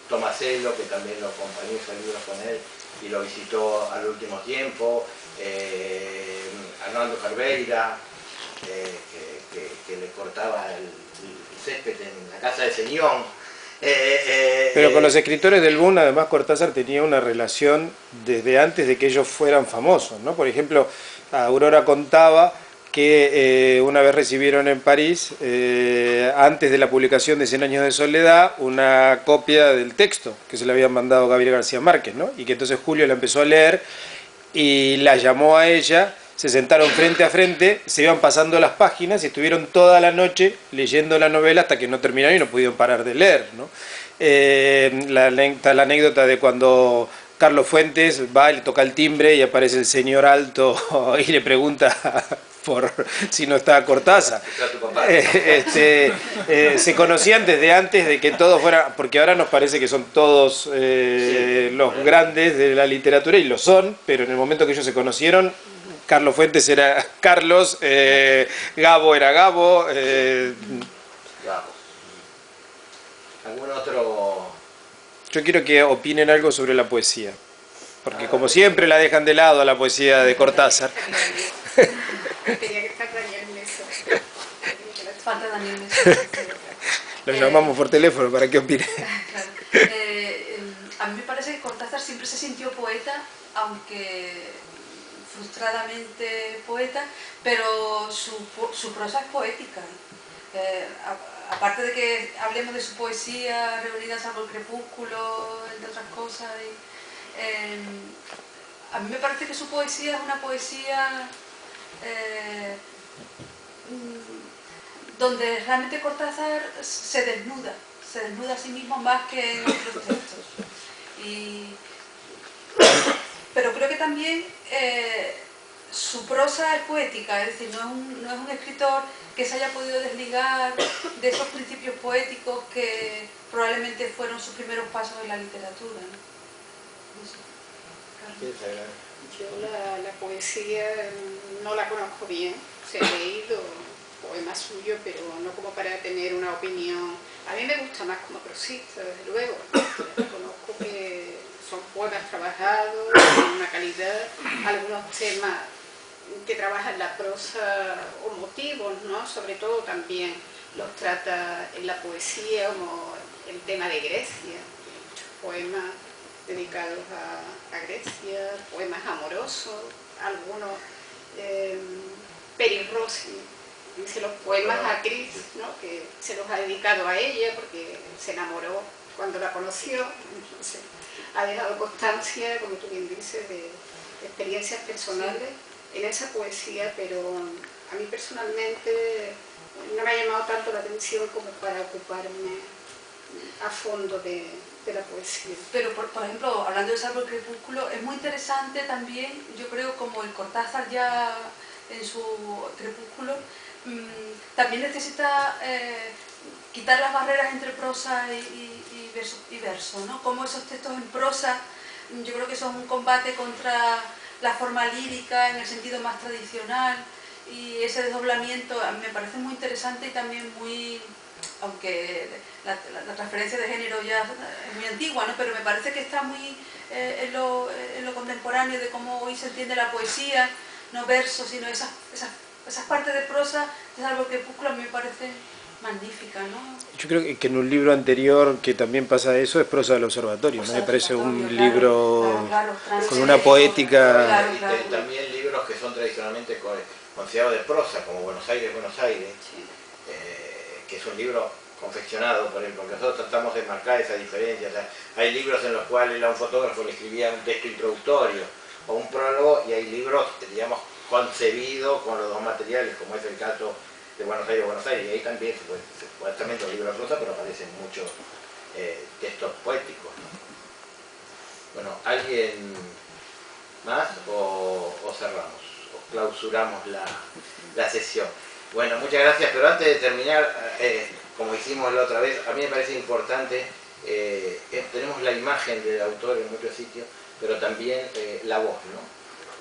Tomasello, que también lo acompañó, hizo libros con él y lo visitó al último tiempo, Arnaldo Carveira, que le cortaba el césped en la casa de Señón. Pero con los escritores del Boom, además, Cortázar tenía una relación desde antes de que ellos fueran famosos, ¿no? Por ejemplo, Aurora contaba que una vez recibieron en París, antes de la publicación de 100 años de soledad, una copia del texto que se le habían mandado Gabriel García Márquez, ¿no? Y que entonces Julio la empezó a leer y la llamó a ella, se sentaron frente a frente, se iban pasando las páginas y estuvieron toda la noche leyendo la novela hasta que no terminaron y no pudieron parar de leer, ¿no? La anécdota de cuando Carlos Fuentes va y le toca el timbre y aparece el señor alto y le pregunta por si no está Cortázar. Se conocían desde antes de que todos fueran, porque ahora nos parece que son todos los grandes de la literatura, y lo son, pero en el momento que ellos se conocieron, Carlos Fuentes era Carlos, Gabo era Gabo. ¿Algún otro? Yo quiero que opinen algo sobre la poesía, porque como siempre la dejan de lado a la poesía de Cortázar. Tenía que estar Daniel Meso. Falta Daniel Meso. Lo llamamos por teléfono para que opine. Claro. A mí me parece que Cortázar siempre se sintió poeta, aunque frustradamente poeta, pero su prosa es poética. Aparte de que hablemos de su poesía reunida salvo el crepúsculo, entre otras cosas, a mí me parece que su poesía es una poesía donde realmente Cortázar se desnuda a sí mismo más que en otros textos. Pero creo que también su prosa es poética, es decir, no es un escritor que se haya podido desligar de esos principios poéticos que probablemente fueron sus primeros pasos en la literatura, ¿no? No sé. Yo la poesía no la conozco bien, he leído poemas suyos, pero no como para tener una opinión. A mí me gusta más como prosista, desde luego. Conozco que son poemas trabajados, con una calidad, algunos temas que trabajan la prosa o motivos, ¿no? Sobre todo también los trata en la poesía, como el tema de Grecia, muchos poemas dedicados a Grecia, poemas amorosos, algunos, Peri Rossi dice los poemas a Cris, ¿no? Que se los ha dedicado a ella porque se enamoró cuando la conoció, entonces ha dejado constancia, como tú bien dices, de experiencias personales en esa poesía, pero a mí personalmente no me ha llamado tanto la atención como para ocuparme a fondo de la poesía. Pero, por ejemplo, hablando de Salvo el crepúsculo, es muy interesante también, yo creo, como el Cortázar ya en su crepúsculo, también necesita quitar las barreras entre prosa y verso, ¿no? Como esos textos en prosa, yo creo que son un combate contra la forma lírica en el sentido más tradicional, y ese desdoblamiento a mí me parece muy interesante y también muy, aunque la transferencia de género ya es muy antigua, ¿no? Pero me parece que está muy en lo contemporáneo de cómo hoy se entiende la poesía, no versos, sino esas partes de prosa de Salvo el crepúsculo, a mí me parece magnífica, ¿no? Yo creo que en un libro anterior que también pasa eso es Prosa del Observatorio, ¿no? Me parece un libro con una poética... También libros que son tradicionalmente considerados de prosa, como Buenos Aires, Sí. Que es un libro confeccionado por él, porque nosotros tratamos de marcar esa diferencia. O sea, hay libros en los cuales a un fotógrafo le escribía un texto introductorio o un prólogo, y hay libros, digamos, concebidos con los dos materiales, como es el caso de Buenos Aires, y ahí también, supuestamente un libro de prosa, pero aparecen muchos textos poéticos, ¿no? Bueno, ¿alguien más o cerramos? ¿O clausuramos la sesión? Bueno, muchas gracias, pero antes de terminar, como hicimos la otra vez, a mí me parece importante, tenemos la imagen del autor en muchos sitios, pero también la voz, ¿no?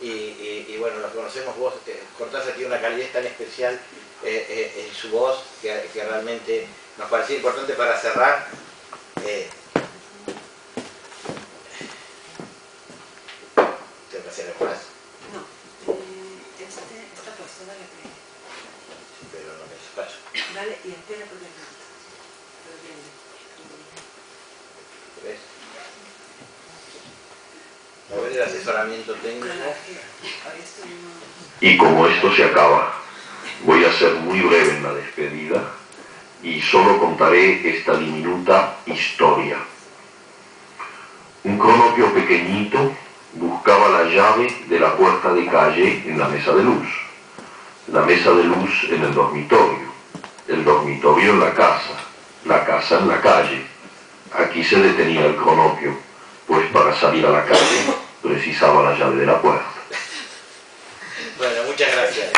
Y bueno, lo conocemos vos, Cortázar tiene una calidez tan especial en su voz que realmente nos parecía importante para cerrar Dale y espera porque no. ¿Ves? A ver el asesoramiento técnico. Y como esto se acaba, voy a ser muy breve en la despedida y solo contaré esta diminuta historia. Un cronopio pequeñito buscaba la llave de la puerta de calle en la mesa de luz. La mesa de luz en el dormitorio en la casa en la calle. Aquí se detenía el cronopio, pues para salir a la calle precisaba la llave de la puerta. Bueno, muchas gracias.